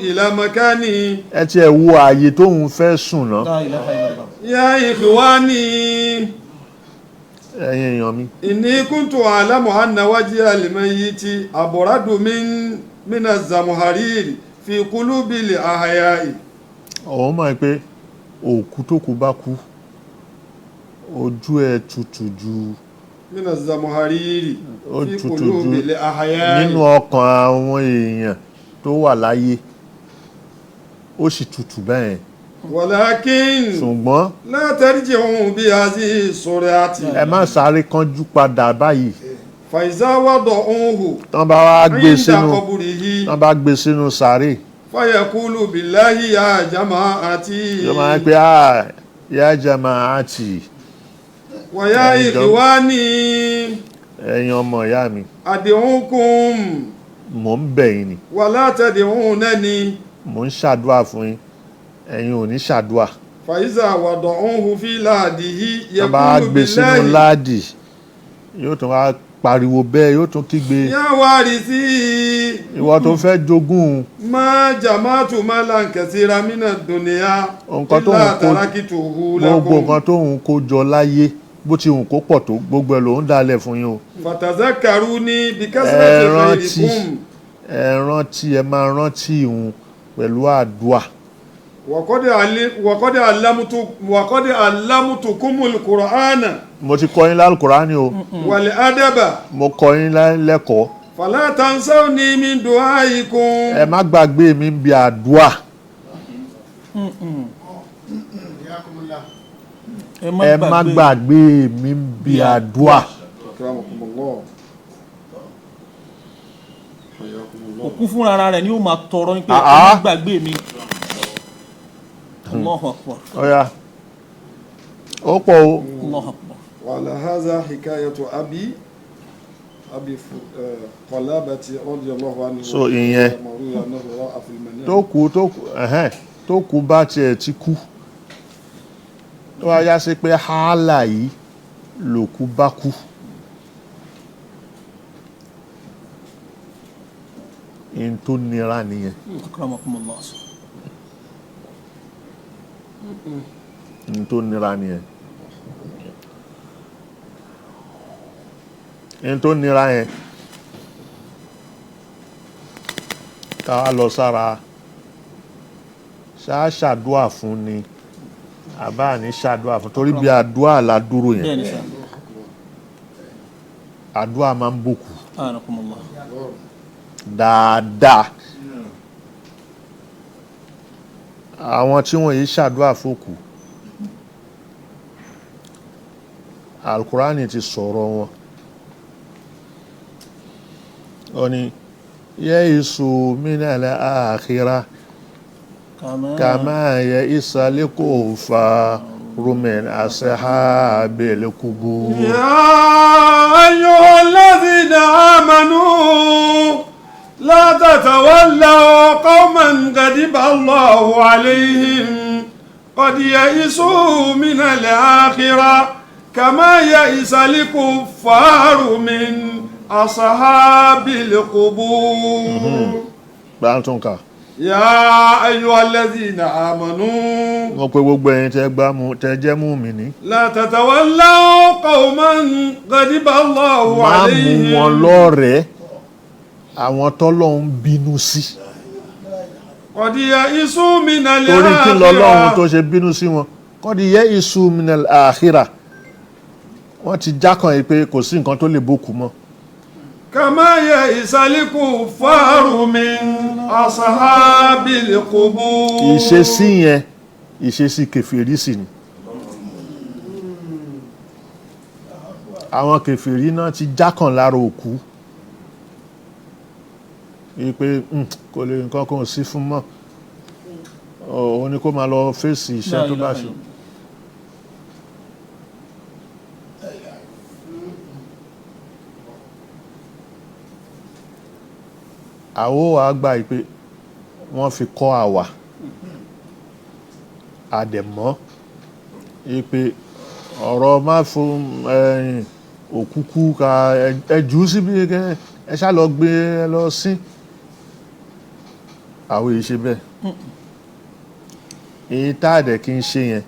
ila makani. ẹ tiẹ̀ wo ààyè tóun fẹ́ sùn náà. La ilaha illallah. Ya ikhwani. ẹ̀yin èèyàn mi. Inni kuntu a'lamu anna wajha al-mayyiti abradu min az-zamhariri fi qulubil ahya'i. òun mọ̀ pé òkú tó kú bá kú ojú ẹ̀ tutù ju Min az-zamhariri ó fi tutù ju qulubil ahya'i. nínú ọkàn àwọn èèyàn tó wà láyé ó sì tutù bẹ́ẹ̀. Walakin ṣùgbọ́n la tarji'u bi hadhihi surati. ẹ má sáré kánjú padà báyìí. Fa iza wada'uhu tán bá wá gbé inda sínú qabrihi. tán bá gbé sínú sàárè Fayaqulu billahi ya jama'ati. yóò máa ń pè ya jama'ati Wa ya ikhwani. ẹ̀yin ọmọ ìyá mi Ad'ukum mò ń bẹ̀ yín ni wa la tad'unani. mò ń ṣàdúà fún yín ẹ̀yin ò ní ṣàdúà. Fa iza wada'uhu fi ladihi tán bá yaqulu gbé sínú billahi láàdì yóò tún wá pariwo bẹ́ẹ̀ yóò tún kígbe ya warithi. ìwọ tó fẹ́ jogún Ma jama'tu malan kathira min ad-dunya nǹkan tó illa ń kó tarakituhu gbogbo lakum. nǹkan tó ń kó jọ láyé bó ti hùn kó pọ̀ tó gbogbo ẹ̀ ló ń dálẹ̀ fún yín o. Fatazakkaruni bi ẹ kasrati rántí khairikum. ẹ máa rántí ìhun pẹ̀lú àdúà. wa qad allamtukumul qur'ana mo ti kọ́ yín lálùkùránì o wal adaba. mo kọ́ yín lẹ́kọ̀ọ́ Fala tansawni min du'aikum. ẹ má gbàgbé mi bí àdúà. ẹ má gbàgbé mi bí àdúà. Akramakumullah. òkú fúnra rẹ̀ ni ó máa tọrọ ní pé ẹ má gbàgbé mi. Allahu akbar. ọ̀ya ó pọ̀ o. Allahu akbar. Wa ala hadha hikayatu abi Qalabati radiyallahu anhu. So ìyẹn tó kú bá tiẹ̀ ti kú tó wá yá sí pé hálà yìí lòkú bá kú. in tó nira nìyẹn. Akramakumullah. in tó nira nìyẹn. in tó nira yẹn ká wá lọ sára ṣàdúà fún ni àbá ní ṣàdúà fún torí bí àdúà la dúró yẹn Bẹ́ẹ̀ni sà. àdúà máa ń bùkù Akramakumullah. dáadáa. àwọn tí wọ́n yìí ṣàdúà fòkù alukurani ti sọ̀rọ̀ wọn ó ní yaisu minal akhirah kama yaisa al-kuffaru min ashabil qubur. Ya ayyuhalladhina amanu la tatawallaw qauman ghadiba Allahu alayhim qad yaisu minal akhirah kama yaisa al-kuffaru min ashabil qubur. Gbáǹtúnkà. Ya ayyuhalladhina amanu. Wọ́n pé gbogbo ẹ̀yin tẹ́ jẹ́ mùmínì. La tatawallaw qauman ghadiba Allahu alayhim. Má mú wọn lọ́rẹ̀ẹ́ àwọn tọ́lọ́hun bínú sí. Qad ya'isu minal akhirah. Torí kí lọ́lọ́hun tó ṣe bínú sí wọn. Qad ya'isu minal akhirah. Wọ́n ti jákàn yìí pé kò sí nǹkan tó lè bókù mọ́. Kama ya'isa al-kuffaru min ashabil qubur. Ìṣesí yẹn ìṣesí kèfèrí sí ni. àwọn kèfèrí náà ti jákàn lára òkú wípé kò lè nǹkan kan sí fún mọ́ òun ni kó máa lọ fèsì iṣẹ́ tó bá ṣe. àwo àgbà yìí pé wọ́n fi kọ́ àwa àdẹ̀mọ́ yìí pé ọ̀rọ̀ má fún òkúkú ka ẹjù síbi ẹ ṣá lọ gbé ẹ lọ sí àwọn èyí ṣe bẹ́ẹ̀ èyí tá a dẹ̀ kí n ṣe yẹn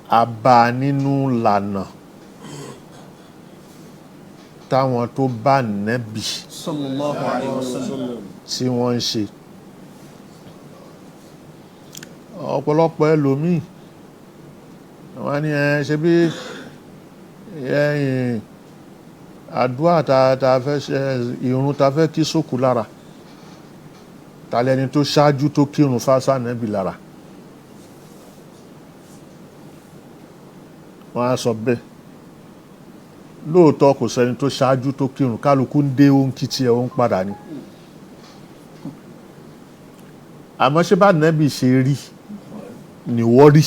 a bá nínú lànà táwọn tó bá nẹ́bì sallallahu alaihi wasallam tí wọ́n ń ṣe ọ̀pọ̀lọpọ̀ ẹlòmíì wọ́n ní ṣe bí àdúrà ta fẹ́ ṣe ìrun ta fẹ́ kí sókù lára tàlẹ́ni tó ṣáájú tó kírun fásá nẹ́bì lára wọ́n á sọ bẹ́ẹ̀ lóòótọ́ kò sẹ́ni tó ṣáájú tó kírun kálukú ń dé ohun kí tí ẹ̀ ń padà ní àmọ́ ṣé bá nẹ́bì ṣe rí ni wọ́n rí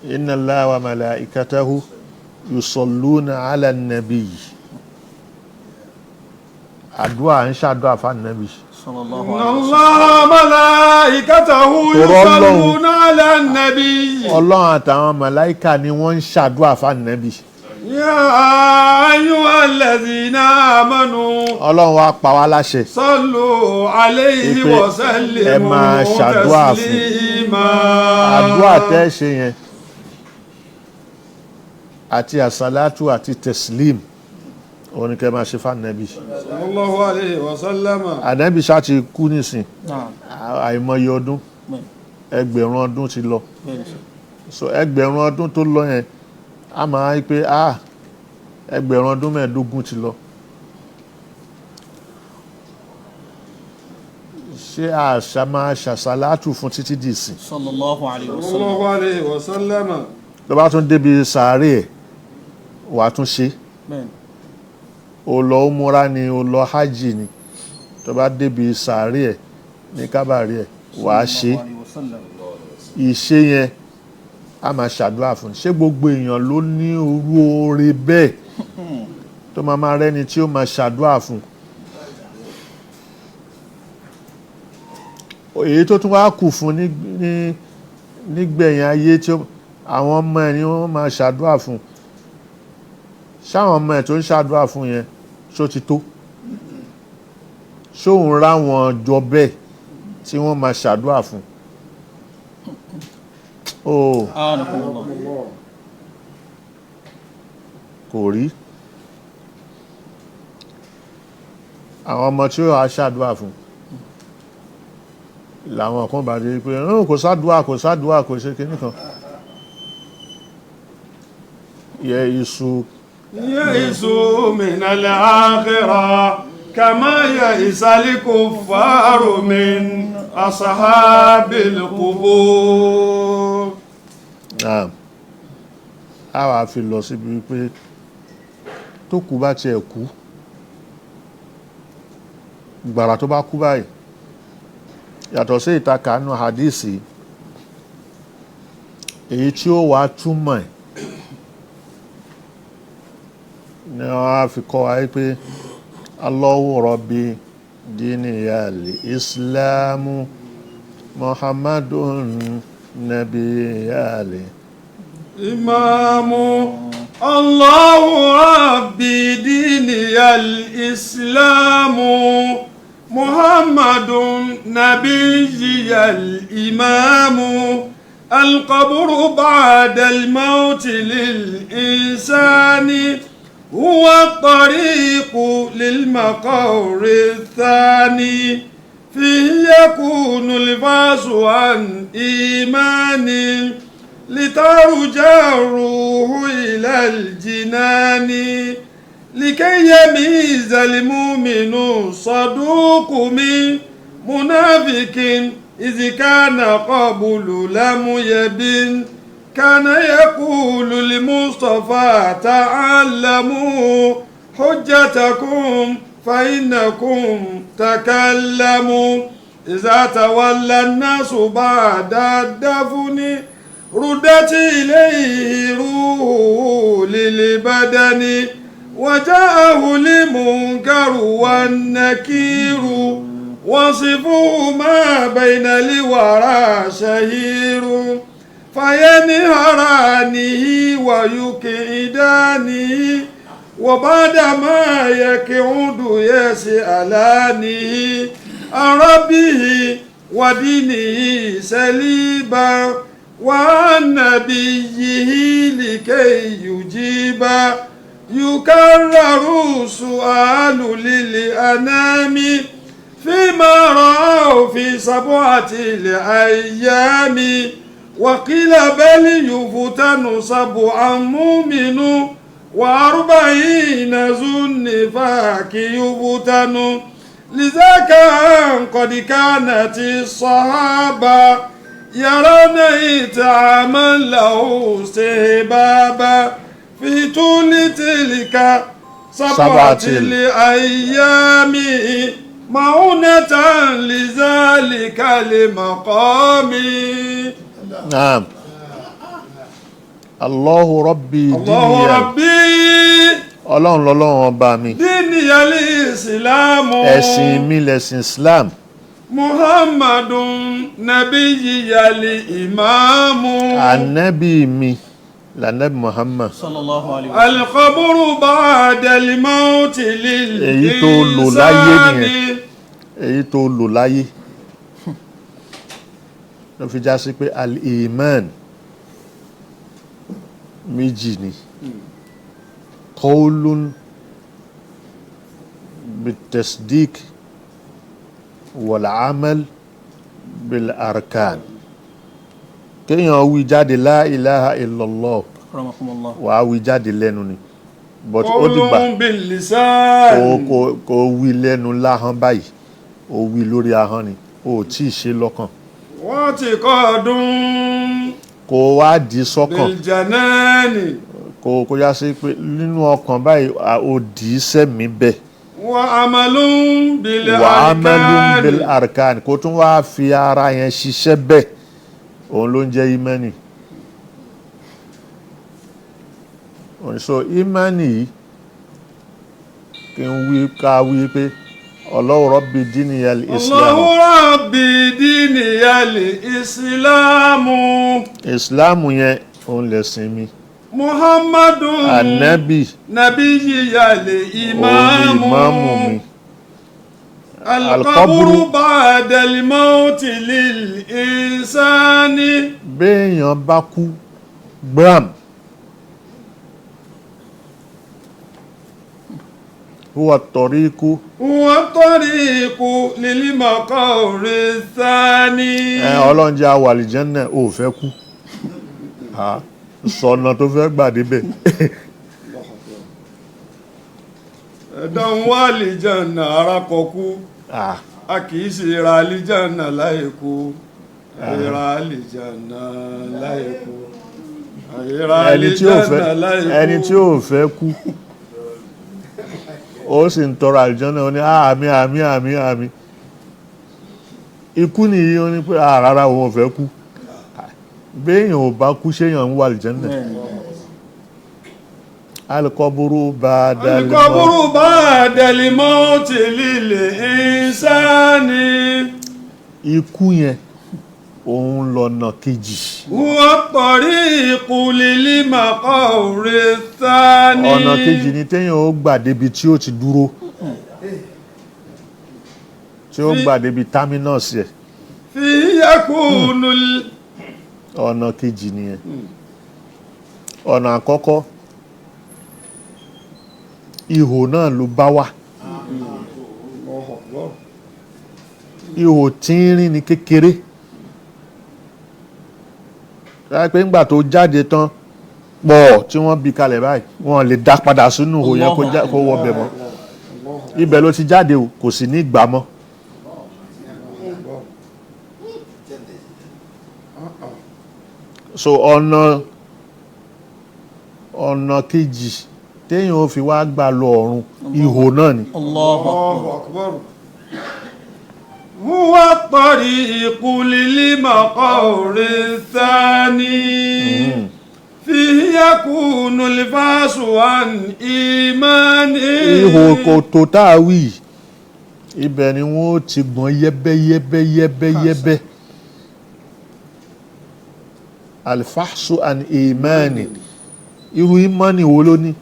inna Allaha wa malaikatahu yusalluna ala an-nabiy àdúrà ń ṣàdúrà fún nẹ́bì sallallahu inna alaihi wasallam Allaha malaikatahu yusalluna ala an-nabiy ọlọ́run àtàwọn màláíkà ni wọ́n ń ṣàdúrà fún nẹ́bì ya ayyuhalladhina amanu ọlọ́run wá pa wá láṣẹ sallu alayhi Ipe wa sallimu ẹ máa ṣàdúrà fún. taslima àdúrà tẹ́ ṣe yẹn àti àsálátù àti tẹ̀sílìm òun ni kẹ́ máa ṣe fún nẹ́bì sallallahu alayhi wa sallama ànẹ́bì ṣá ti kú nísìn Naam. àìmọye ọdún Bẹ́ẹ̀. ẹgbẹ̀rún ọdún ti lọ Bẹ́ẹ̀ sir. so ẹgbẹ̀rún ọdún tó lọ yẹn a máa ń pé ẹgbẹ̀rún ọdún mẹ́ẹ̀ẹ́dógún ti lọ ṣé àṣà máa ṣàṣàlátù fún títí dìsìn sallallahu alaihi wasallam sallallahu alayhi wa sallama tó bá tún débi sàárè ẹ̀ wà á tún ṣe bẹ́ẹ̀ ó lọ umura ni ó lọ hajj ni tó bá débi sàárè ẹ̀ ní kábàárì ẹ̀ wà á ṣe sallallahu alaihi wasallam ìṣe yẹn a máa ṣàdúrà fún ṣé gbogbo èèyàn ló ní orú oore bẹ́ẹ̀ tó máa rẹ́ni tí ó máa ṣàdúrà fún èyí tó tún wá kù fún nígbẹ̀yìn ayé tí àwọn ọmọ ẹ̀ ni wọ́n máa ṣàdúrà fún ṣáwọn ọmọ ẹ̀ tó ń ṣàdúrà fún yẹn ṣó ti tó ṣóun ráwọn jọ bẹ́ẹ̀ tí wọ́n máa ṣàdúrà fún kò rí àwọn ọmọ tí ó wà ṣàdúrà fún làwọn kan bá dé pé kò sádùá kò ṣe kíní kan yaisu minal akhirah kama ya'isal kuffaru min ashabil qubur. a wà fi lọ síbi wípé tó kú bá tiẹ̀ kú gbàrà tó bá kú báyìí yàtọ̀ sí ìtakànú hadisi èyí tí ó wà túmọ̀ ẹ̀ ni wọ́n á fi kọ́ wa pé Allahu Rabbi diniyal Islamu Muhammadun nabiyal Imamu Allahu Rabbi diniyal Islamu Muhammadun nabiyyal imamu القبر بعد الموت للإنسان هو الطريق للمقر الثاني فيه يكون البعث عن إيمان لترجع الروح إلى الجنان لكي يميز المؤمن صدوق من منافق إذ كان قبل لم يبن كان يقول لمصطفى تعلموا حجتكم فإنكم تكلموا إذا تولى الناس بعد الدفن ردت إليه روح للبدن وجاءه المنكر والنكير وصفه ما بين الورى شهير فينهرانه ويكعدانه وبعدما يكعد يسألانه عن ربه ودينه سليبا وعن نبيه لكي يجيب يكرر سؤال للأنام فيما رأوا في 7 الأيام وقيل بل يفتن 7 مؤمن و40 ذو النفاق يفتن لذاك قد كانت الصحابة يرون إتعاما له استهبابا في طول تلك 7 الأيام معونة لذلك المقام. نعم. الله ربي الله ربي ọlọ́run lọ́lọ́run ọba mi. dínìyàlì ìsìlámù. ẹ̀sìn mi lẹ̀sìn islam. muhammadun nabiyiyali ìmáàmù. ànábì mi lànábì muhammad. sallallahu alayhi wa sallam. alqabru ba'dal mawti lil insani. èyí tó lò láyé nìyẹn. èyí tó lò láyé. ló fi já sí pé al-iman méjì ni. قول بالتصديق والعمل بالأركان kéèyàn wí jáde la ilaha illallah wà á wí jáde lẹ́nu ni but ó dìgbà kò wí lẹ́nu láhán báyìí ó wí lórí ahọ́n ni ó tí ì ṣe lọ́kàn wọ́n ti kọ́ ọdún kò wá di sọ́kàn biljanani kò yá sí pé nínú ọkàn báyìí ó dì í sẹ́mi bẹ́ẹ̀. wa amalun bil arkan kó tún wá fi ara yẹn ṣiṣẹ́ bẹ́ẹ̀ òun ló ń jẹ́ imani. so imani yìí kí n wí ká wí pé Allahu rabbi diniyal islam. Allahu rabbi diniyal islamu. Islamu yẹn òun lẹ̀sìn mi. Muhammadun Ànábì nabiyiyali imamu mi. alqabru ba'dal mawti lil insani. Béèyàn bá kú gbram huwa tariqu lil maqari thani. Ọlọ́run jẹ́ àwọ̀ àlìjẹ́nnà ò fẹ́ kú sọ̀nà tó fẹ́ gbà débẹ̀. ẹ̀dán wà àlìjẹ́nnà ara kọ̀kú a kìí ṣe ra àlìjẹ́nnà láìkú ra àlìjẹ́nnà láìkú ẹni tí ò fẹ́ kú ó sì ń tọrọ àlìjẹ́nnà ó ní àmì ikú nìyí ó ní pé rárá òun ò fẹ́ kú béèyàn ò bá kú séèyàn ń wà àlìjẹ́nnà. alqabru ba'dal mawti lil insani. ikú yẹn òun lọ́nà kejì. wa tariqu lil maqari thani. ọ̀nà kejì ni téèyàn ó gbà débi tí ó ti dúró tí ó gbà débi terminus yẹ. fi yakunu ọ̀nà kejì nìyẹn. ọ̀nà àkọ́kọ́ ihò náà ló bá wà. ihò tínrín ni kékeré. láì pé ńgbà tó jáde tán pọ̀ tí wọ́n bí kalẹ̀ báyìí wọ́n lè dá padà sínú ihò yẹn kó wọbẹ̀ mọ́. ibẹ̀ ló ti jáde kò sì ní gbà mọ́. so ọ̀nà kejì téèyàn ó fi wá gbà lọ ọ̀run ihò náà ni. Allahu akbar. Huwa tariqu lil maqari thani. Fihi yakunu al-fasu an imani. Ihò kòtò tá a wí ibẹ̀ ni wọ́n ti gbọ̀n yẹ́bẹ́yẹ́bẹ́yẹ́bẹ́yẹ́bẹ́. Al-fasu an imani. Irú imani wo ló ní?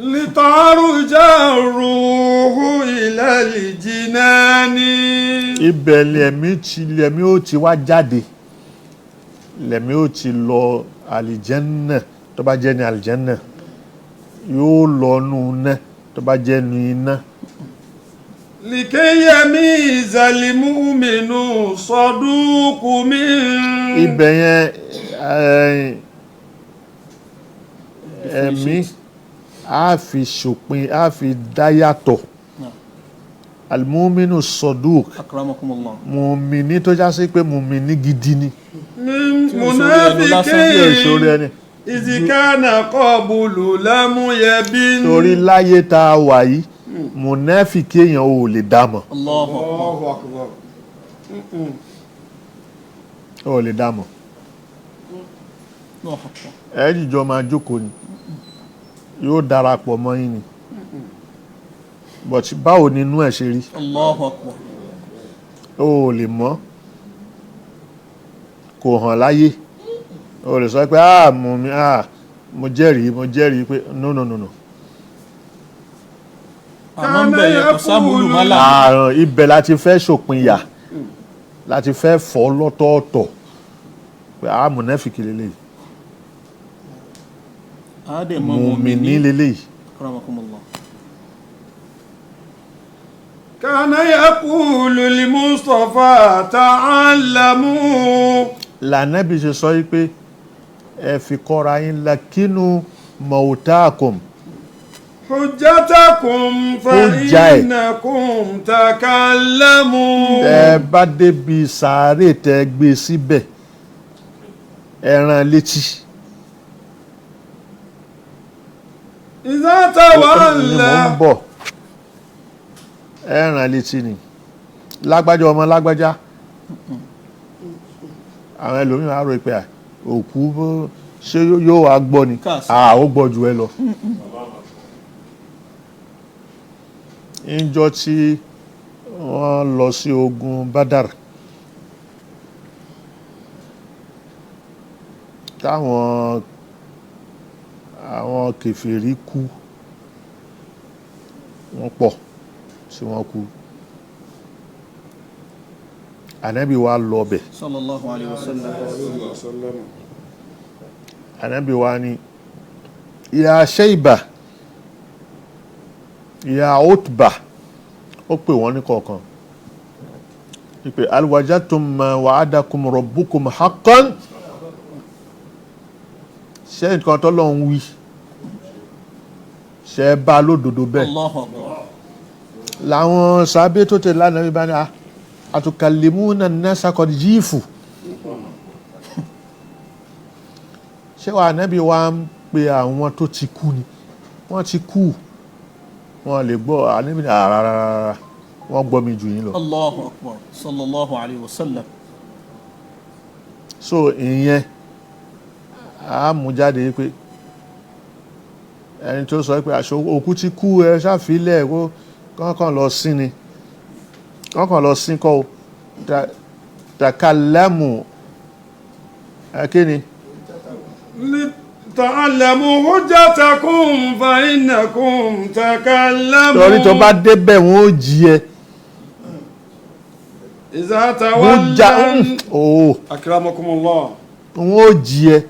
Litaruja ruhu ila al-jinani. Ibẹ̀ lẹ̀mí ó ti wá jáde, lẹ̀mí ó ti lọ àlìjẹ́nnà tó bá jẹ́ ní àlìjẹ́nnà, yóò lọ nú iná tó bá jẹ́ ní iná. Likay yamiza al-mu'minu saduqu min. Ibẹ̀ yẹn ẹ̀mí a fi ṣòpin, a fi dáyàtọ̀. Al-mu'minu saduq, akramakumullah, mùmìní tó já sí pé mùmìní gidi ni. Munafiqin izikana qabulu lamu yabin. Torí láyé tá a wà yìí mùnáfìkí èèyàn ò lè dámọ̀. Allahu akbar. Ò lè dámọ̀. Ẹ̀ẹ́dìjọ máa jókòó ni, yóò darapọ̀ mọ́ yín ni, but báwo ni inú ẹ̀ ṣe rí? Allahu akbar. Ó lè mọ̀, kò hàn láyé. Ó lè sọ pé mo jẹ́rìí pé no. Àmọ́ ń bẹ̀yẹ̀ kò sábúlù mọ́lá. Ààrùn ibẹ̀ láti fẹ́ ṣòpinya, láti fẹ́ fọ́ lọ́tọ̀ọ̀tọ̀ pé mùnáfìkí lélẹ́yìí, mùmìní lélẹ́yìí. Akramakumullah. Kana yaqulu li Mustafa ta'allamu. L'Ànábì ṣe sọ yí pé ẹ fi kọ́ra yín lakinu mautakum. Hujjatakum fa innakum takallamu. Ẹ bá débi sàárè tẹ gbé síbẹ̀, ẹran létí. Iza tawalla. Mo ń bọ̀, ẹran létí ni. Lágbájá ọmọ lágbájá. Àwọn ẹlòmíràn á rò pé òkú ṣé yóò wá gbọ́ ni? Ó gbọ́ jù ẹ lọ. Níjọ́ tí wọ́n lọ sí ogun Badar, táwọn kèfèrí kú, wọ́n pọ̀ tí wọ́n kú. Ànábì wa lọ bẹ̀. Sallallahu alayhi wa sallam. Ànábì wa ni ya Shayba, ya Utba, ó pè wọ́n ní kọ̀ọ̀kan wípé hal wajadtum ma wa'adakum rabbukum haqqan. Ṣé nǹkan t'Ọlọ́run wí ṣé bá lódodo bẹ́ẹ̀? Allahu akbar. Láwọn sàábé tó tẹ̀lé Ànábì bá ní atukallimuna an-nasa qad jifu. Ṣé wà Ànábì wa ń pe àwọn tó ti kú ni? Wọ́n ti kú, wọ́n lè gbọ́. Ànábì rárá, wọ́n gbọ́ mi jù yín lọ. Allahu akbar. Sallallahu alayhi wa sallam. So ìyẹn a mú jáde pé ẹni tó sọ pé òkú ti kú, ẹ ṣàfilẹ̀ kọ́kàn lọ sí ni, kọ́kàn lọ sí kọ́ takallamu kíni? Ta'allamu hujjatakum fa innakum takallamu. Torí tó bá débẹ̀ wọ́n ó jí ẹ. Iza tawalla. Akramakumullah. Wọ́n ó jí ẹ.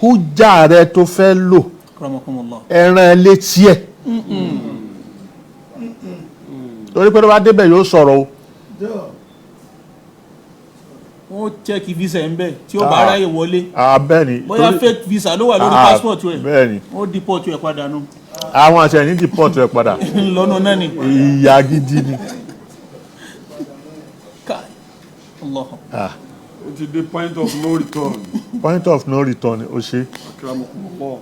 Hujja rẹ tó fẹ́ lò, Akramakumullah. ẹran létí ẹ. Torí pé tó bá débẹ̀ yóò sọ̀rọ̀ o. Wọ́n chẹ́kì visa ń bẹ̀ tí ó bá ráyè wọlé. Bẹ́ẹ̀ni. Bóyá fake visa ló wà lórí passport ẹ̀. Bẹ́ẹ̀ni. Wọ́n deport ẹ̀ padà nù. Àwọn àṣẹ ní deport ẹ̀ padà. Lọ́nà náà ni. Ìyà gidi ni. Allah. Ó ti dé point of no return. Point of no return ó ṣe. Akramakumullah.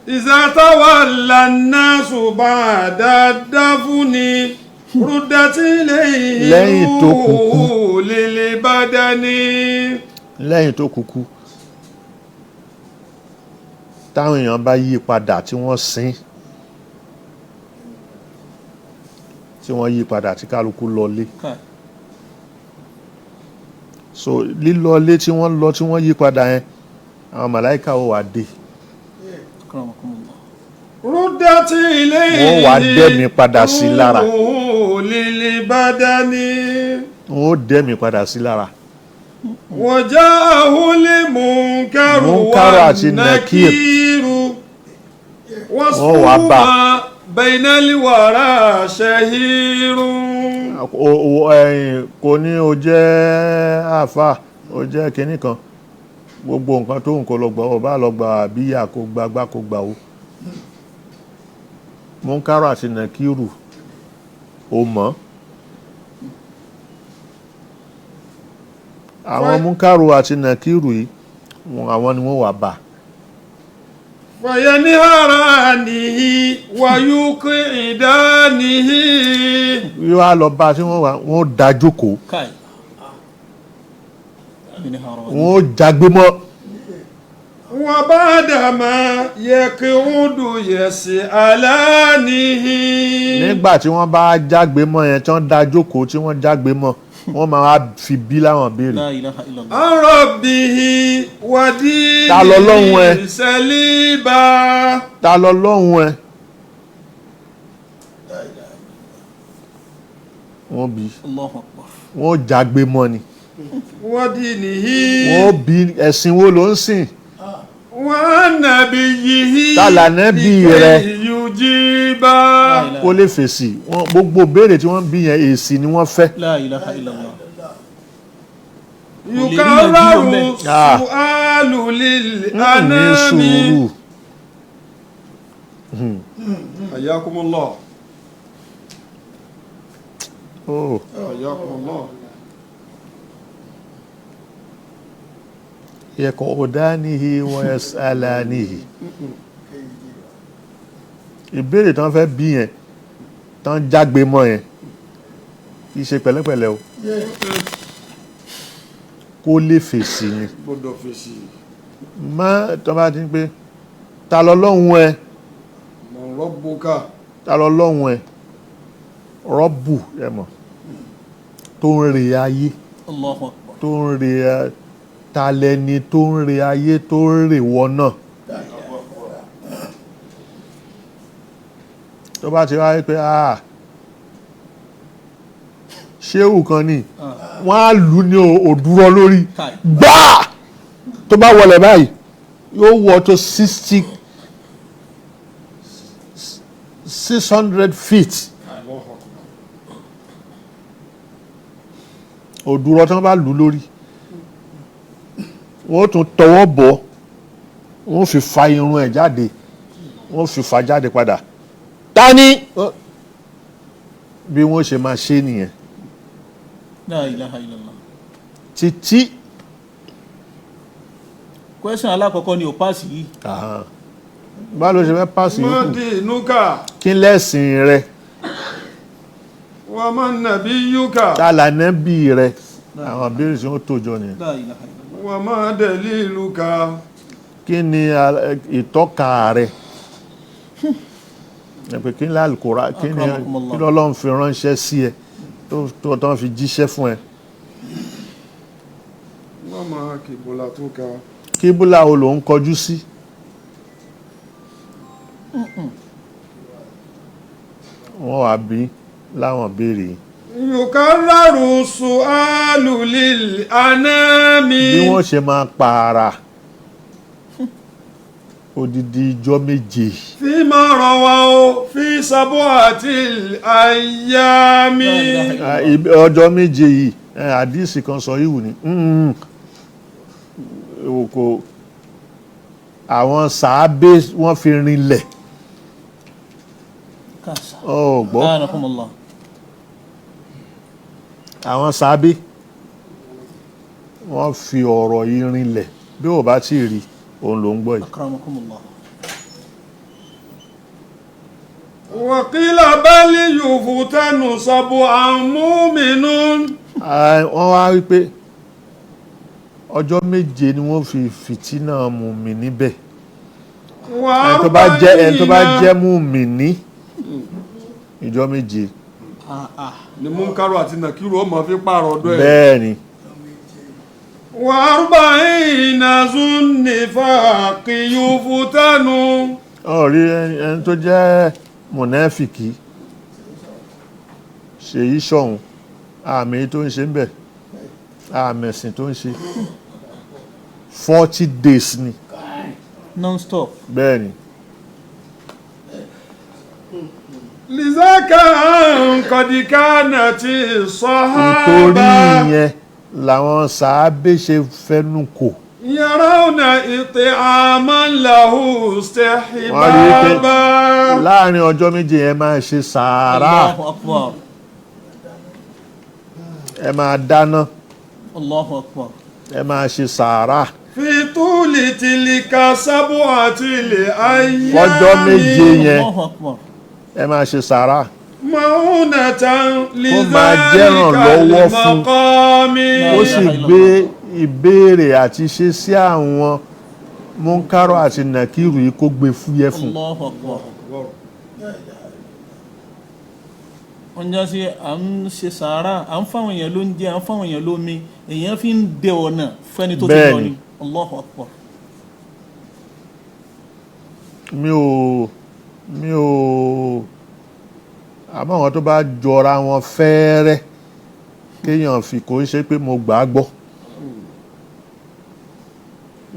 Iza tawalla an-nasu ba'da dafni ruddati ilayhi Lẹ́yìn tó kúkú. lil badani. Lẹ́yìn tó kúkú táwọn èèyàn bá yí padà tí wọ́n sin tí wọ́n yí padà tí kálukú lọlé so lílọlé tí wọ́n lọ tí wọ́n yí padà yẹn àwọn màláíkà ó wá dé Ruddati ilayhi wọ́n wá dẹ́mi padà sí lára lil badani. wọ́n ó dẹ́mi padà sí lára وجاءه المنكر Munkar àti Nakir. والنكير Wọ́n wá bá. وصفهما بين الورى شهير. kò ní o jẹ́ àfà o jẹ́ kinní kan gbogbo nǹkan tó ń kó lọ gbọ́ ọba lọ gbà bíyà kó gbagbá kó gbà ó Munkar àti Nakiru ó mọ̀ àwọn Munkaru àti Nakiru yìí àwọn ni wọ́n wà bá فينهرانه ويقعدانه. yóò wá lọ bá tí wọ́n dá jókòó Kai. wọ́n ó jágbé mọ́ وبعدما يقعد يسألانه. nígbà tí wọ́n bá jágbé mọ́ yẹn tí wọ́n dá jókòó tí wọ́n jágbé mọ́ wọ́n máa wá fi bí láwọn béèrè La ilaha illallah. عن ربه ودين Ta lọ́lọ́hun ẹ? سليبا. ta lọ lọ́hùn ẹ wọ́n bí Allahu akbar. wọ́n jágbé mọ́ ni ودينه wọ́n bí ẹ̀sìn wo ló ń sìn ونبيه Ta l'Ànábì rẹ? يجيبا. kó lè fèsì gbogbo béèrè tí wọ́n bí yẹn èsì ni wọ́n fẹ́ La ilaha illallah. يكرر السؤال ní للأنام. sùúrù حياكم الله. oh. حياكم الله. yaqudanihi wa yas'alanihi ìbéèrè tán fẹ́ bí yẹn tán jágbe mọ́ yẹn kì í ṣe pẹ̀lẹ́pẹ̀lẹ́ o kó lè fèsì ni gbọ́dọ̀ fèsì. má tán bá ti ń pé ta lọ lọ́hùn ẹ Man rabbuka. ta lọ lọ́hùn ẹ rọ́bù ẹ mọ̀ tó ń re ayé Allahu akbar. tó ń re ta lẹni tó ń re ayé tó ń re wọ náà tó bá ti wáyé pé ṣéwù kan ní wọ́n á lù ní òdúrọ lórí Kai. gbáà tó bá wọlé báyìí yóò wọ tó 600 feet òdúrọ tí wọ́n bá lù lórí wọ́n tún tọwọ́ bọ̀ wọ́n fi fa irun ẹ̀ jáde wọ́n fi fa jáde padà tani bí wọ́n ṣe máa ṣe nìyẹn La ilaha illallah. títí Question alákọ̀ọ́kọ́ ni ò pàṣì yìí. bá ló ṣe fẹ́ pàṣẹ yòókù madinuka kí lẹ́sìn rẹ wa man nabiyuka ta l'Ànábì rẹ àwọn béèrè tí wọ́n tó jọ nìyẹn La ilaha illallah. wa ma daliluka. kí ni ìtọ́ka rẹ ẹ̀pẹ̀ kí ni Al-Qur'an kí ni kí l'Ọlọ́run fi ránṣẹ́ sí ẹ tó tán fi jíṣẹ́ fún ẹ wa ma qiblatuka. kíbúlà wo ló ń kọjú sí wọ́n wá bí láwọn béèrè yìí yukarraru su'alu lil anami. bí wọ́n ṣe máa pààrà odidi ijọ́ méje fima rawaw fi sab'atil ayyami. ọjọ́ méje yìí àdísì kan sọ ìwù ni kò àwọn sàábé wọ́n fi rinlẹ̀ Kasa. gbọ́ Anakumullah. àwọn sábẹ́ wọ́n fi ọ̀rọ̀ yìí rinlẹ̀ bí ó bá tí rí òun ló ń gbọ́ yìí. akramakumullah. وقيل بل يفتن سبعا مؤمن. wọ́n wá wí pé ọjọ́ méje ni wọ́n fi fìtínà mùmí níbẹ̀. ẹni tó bá jẹ́ mùmí ìjọ méje. ni Munkaru àti Nakiru ó máa fi pààrọ̀ ọdọ́ ẹ̀. bẹ́ẹ̀ ni. وأربعين ذو النفاق يفتن. rí ẹni tó jẹ́ mùnáfìkì ṣèyí ṣọ̀hún àmì tó ń ṣe ń bẹ̀ àmì ẹ̀sìn tó ń ṣe 40 days ni. non-stop. bẹ́ẹ̀ ni. لذاك قد كانت الصحابة. nítorí ìyẹn làwọn sàábé ṣe fẹ́nu kò. يرون إطعاما له استحبابا. láàrin ọjọ́ méje yẹn máa ṣe sàárà. Allahu akbar. ẹ máa dáná. Allahu akbar. ẹ máa ṣe sàárà. في طول تلك سبعة الأيام. ọjọ́ méje yẹn Allahu akbar. ẹ máa ṣe sàárà. مؤونة máa jẹ́ràn لذلك lọ́wọ́ fún. المقام. ó sì gbé ìbéèrè àti ṣe sí àwọn Munkaru àti Nakiru yìí kó gbé fúyẹ́ fún. Allahu akbar. wọ́n já sí à ń ṣe sàárà à ń fáwọn èèyàn ló ń jẹ à ń fáwọn èèyàn ló mi èèyàn fi ń dẹ ọ̀nà fẹ́ni tó ti lọ ni. Allahu akbar. mi ò àmọ́ àwọn tó bá jọra wọn fẹ́ẹ́rẹ́ kéèyàn fi kò ń ṣe pé mo gbà á gbọ́.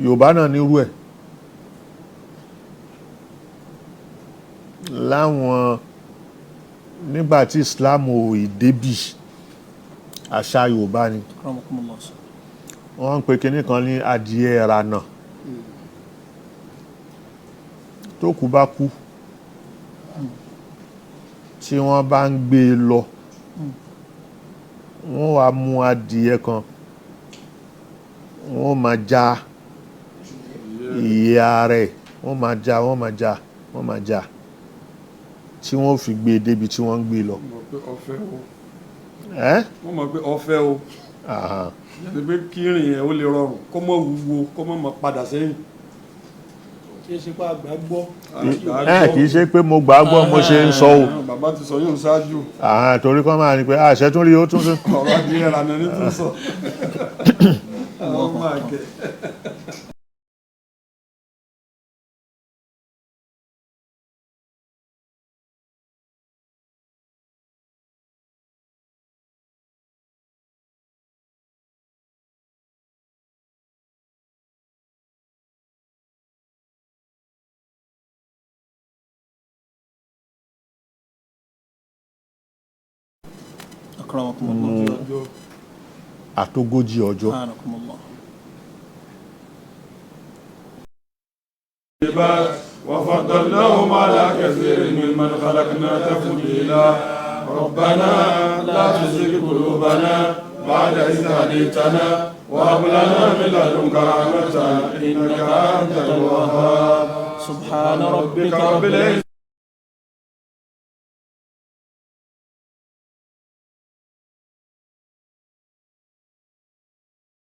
Yorùbá náà nírú ẹ̀ láwọn nígbà tí Islam ò ìdébì àṣà Yorùbá ni wọ́n ń pe kinní kan ní adìẹ ìrànà tó kú bá kú tí wọ́n bá ń gbé e lọ wọ́n wá mú adìẹ kan wọ́n máa já ìyẹ́ rẹ̀ wọ́n máa já tí wọ́n fi gbé e débi tí wọ́n ń gbé lọ. wọ́n mọ̀ pé ọ̀fẹ́ o yẹni pé kírìn yẹn ó lè rọrùn kó mọ̀ wúwo kó mọ̀ padà sẹ́yìn. kì í ṣe pé àgbà gbọ́. kì í ṣe pé mo gbà á gbọ́ mo ṣe ń sọ o. bàbá ti sọ yóò ṣáájú. torí kọ́ máa ní pé àṣẹ tún rí ó tún tún. ọ̀rọ̀ adìyẹ ìlànà ní tún sọ. àwọn máa kẹ́. àtógójì ọjọ́. وفضلناهم على كثير ممن خلقنا تفضيلا ربنا لا تزغ قلوبنا بعد إذ هديتنا وهب لنا من لدنك رحمة إنك أنت الوهاب سبحان ربك رب العزة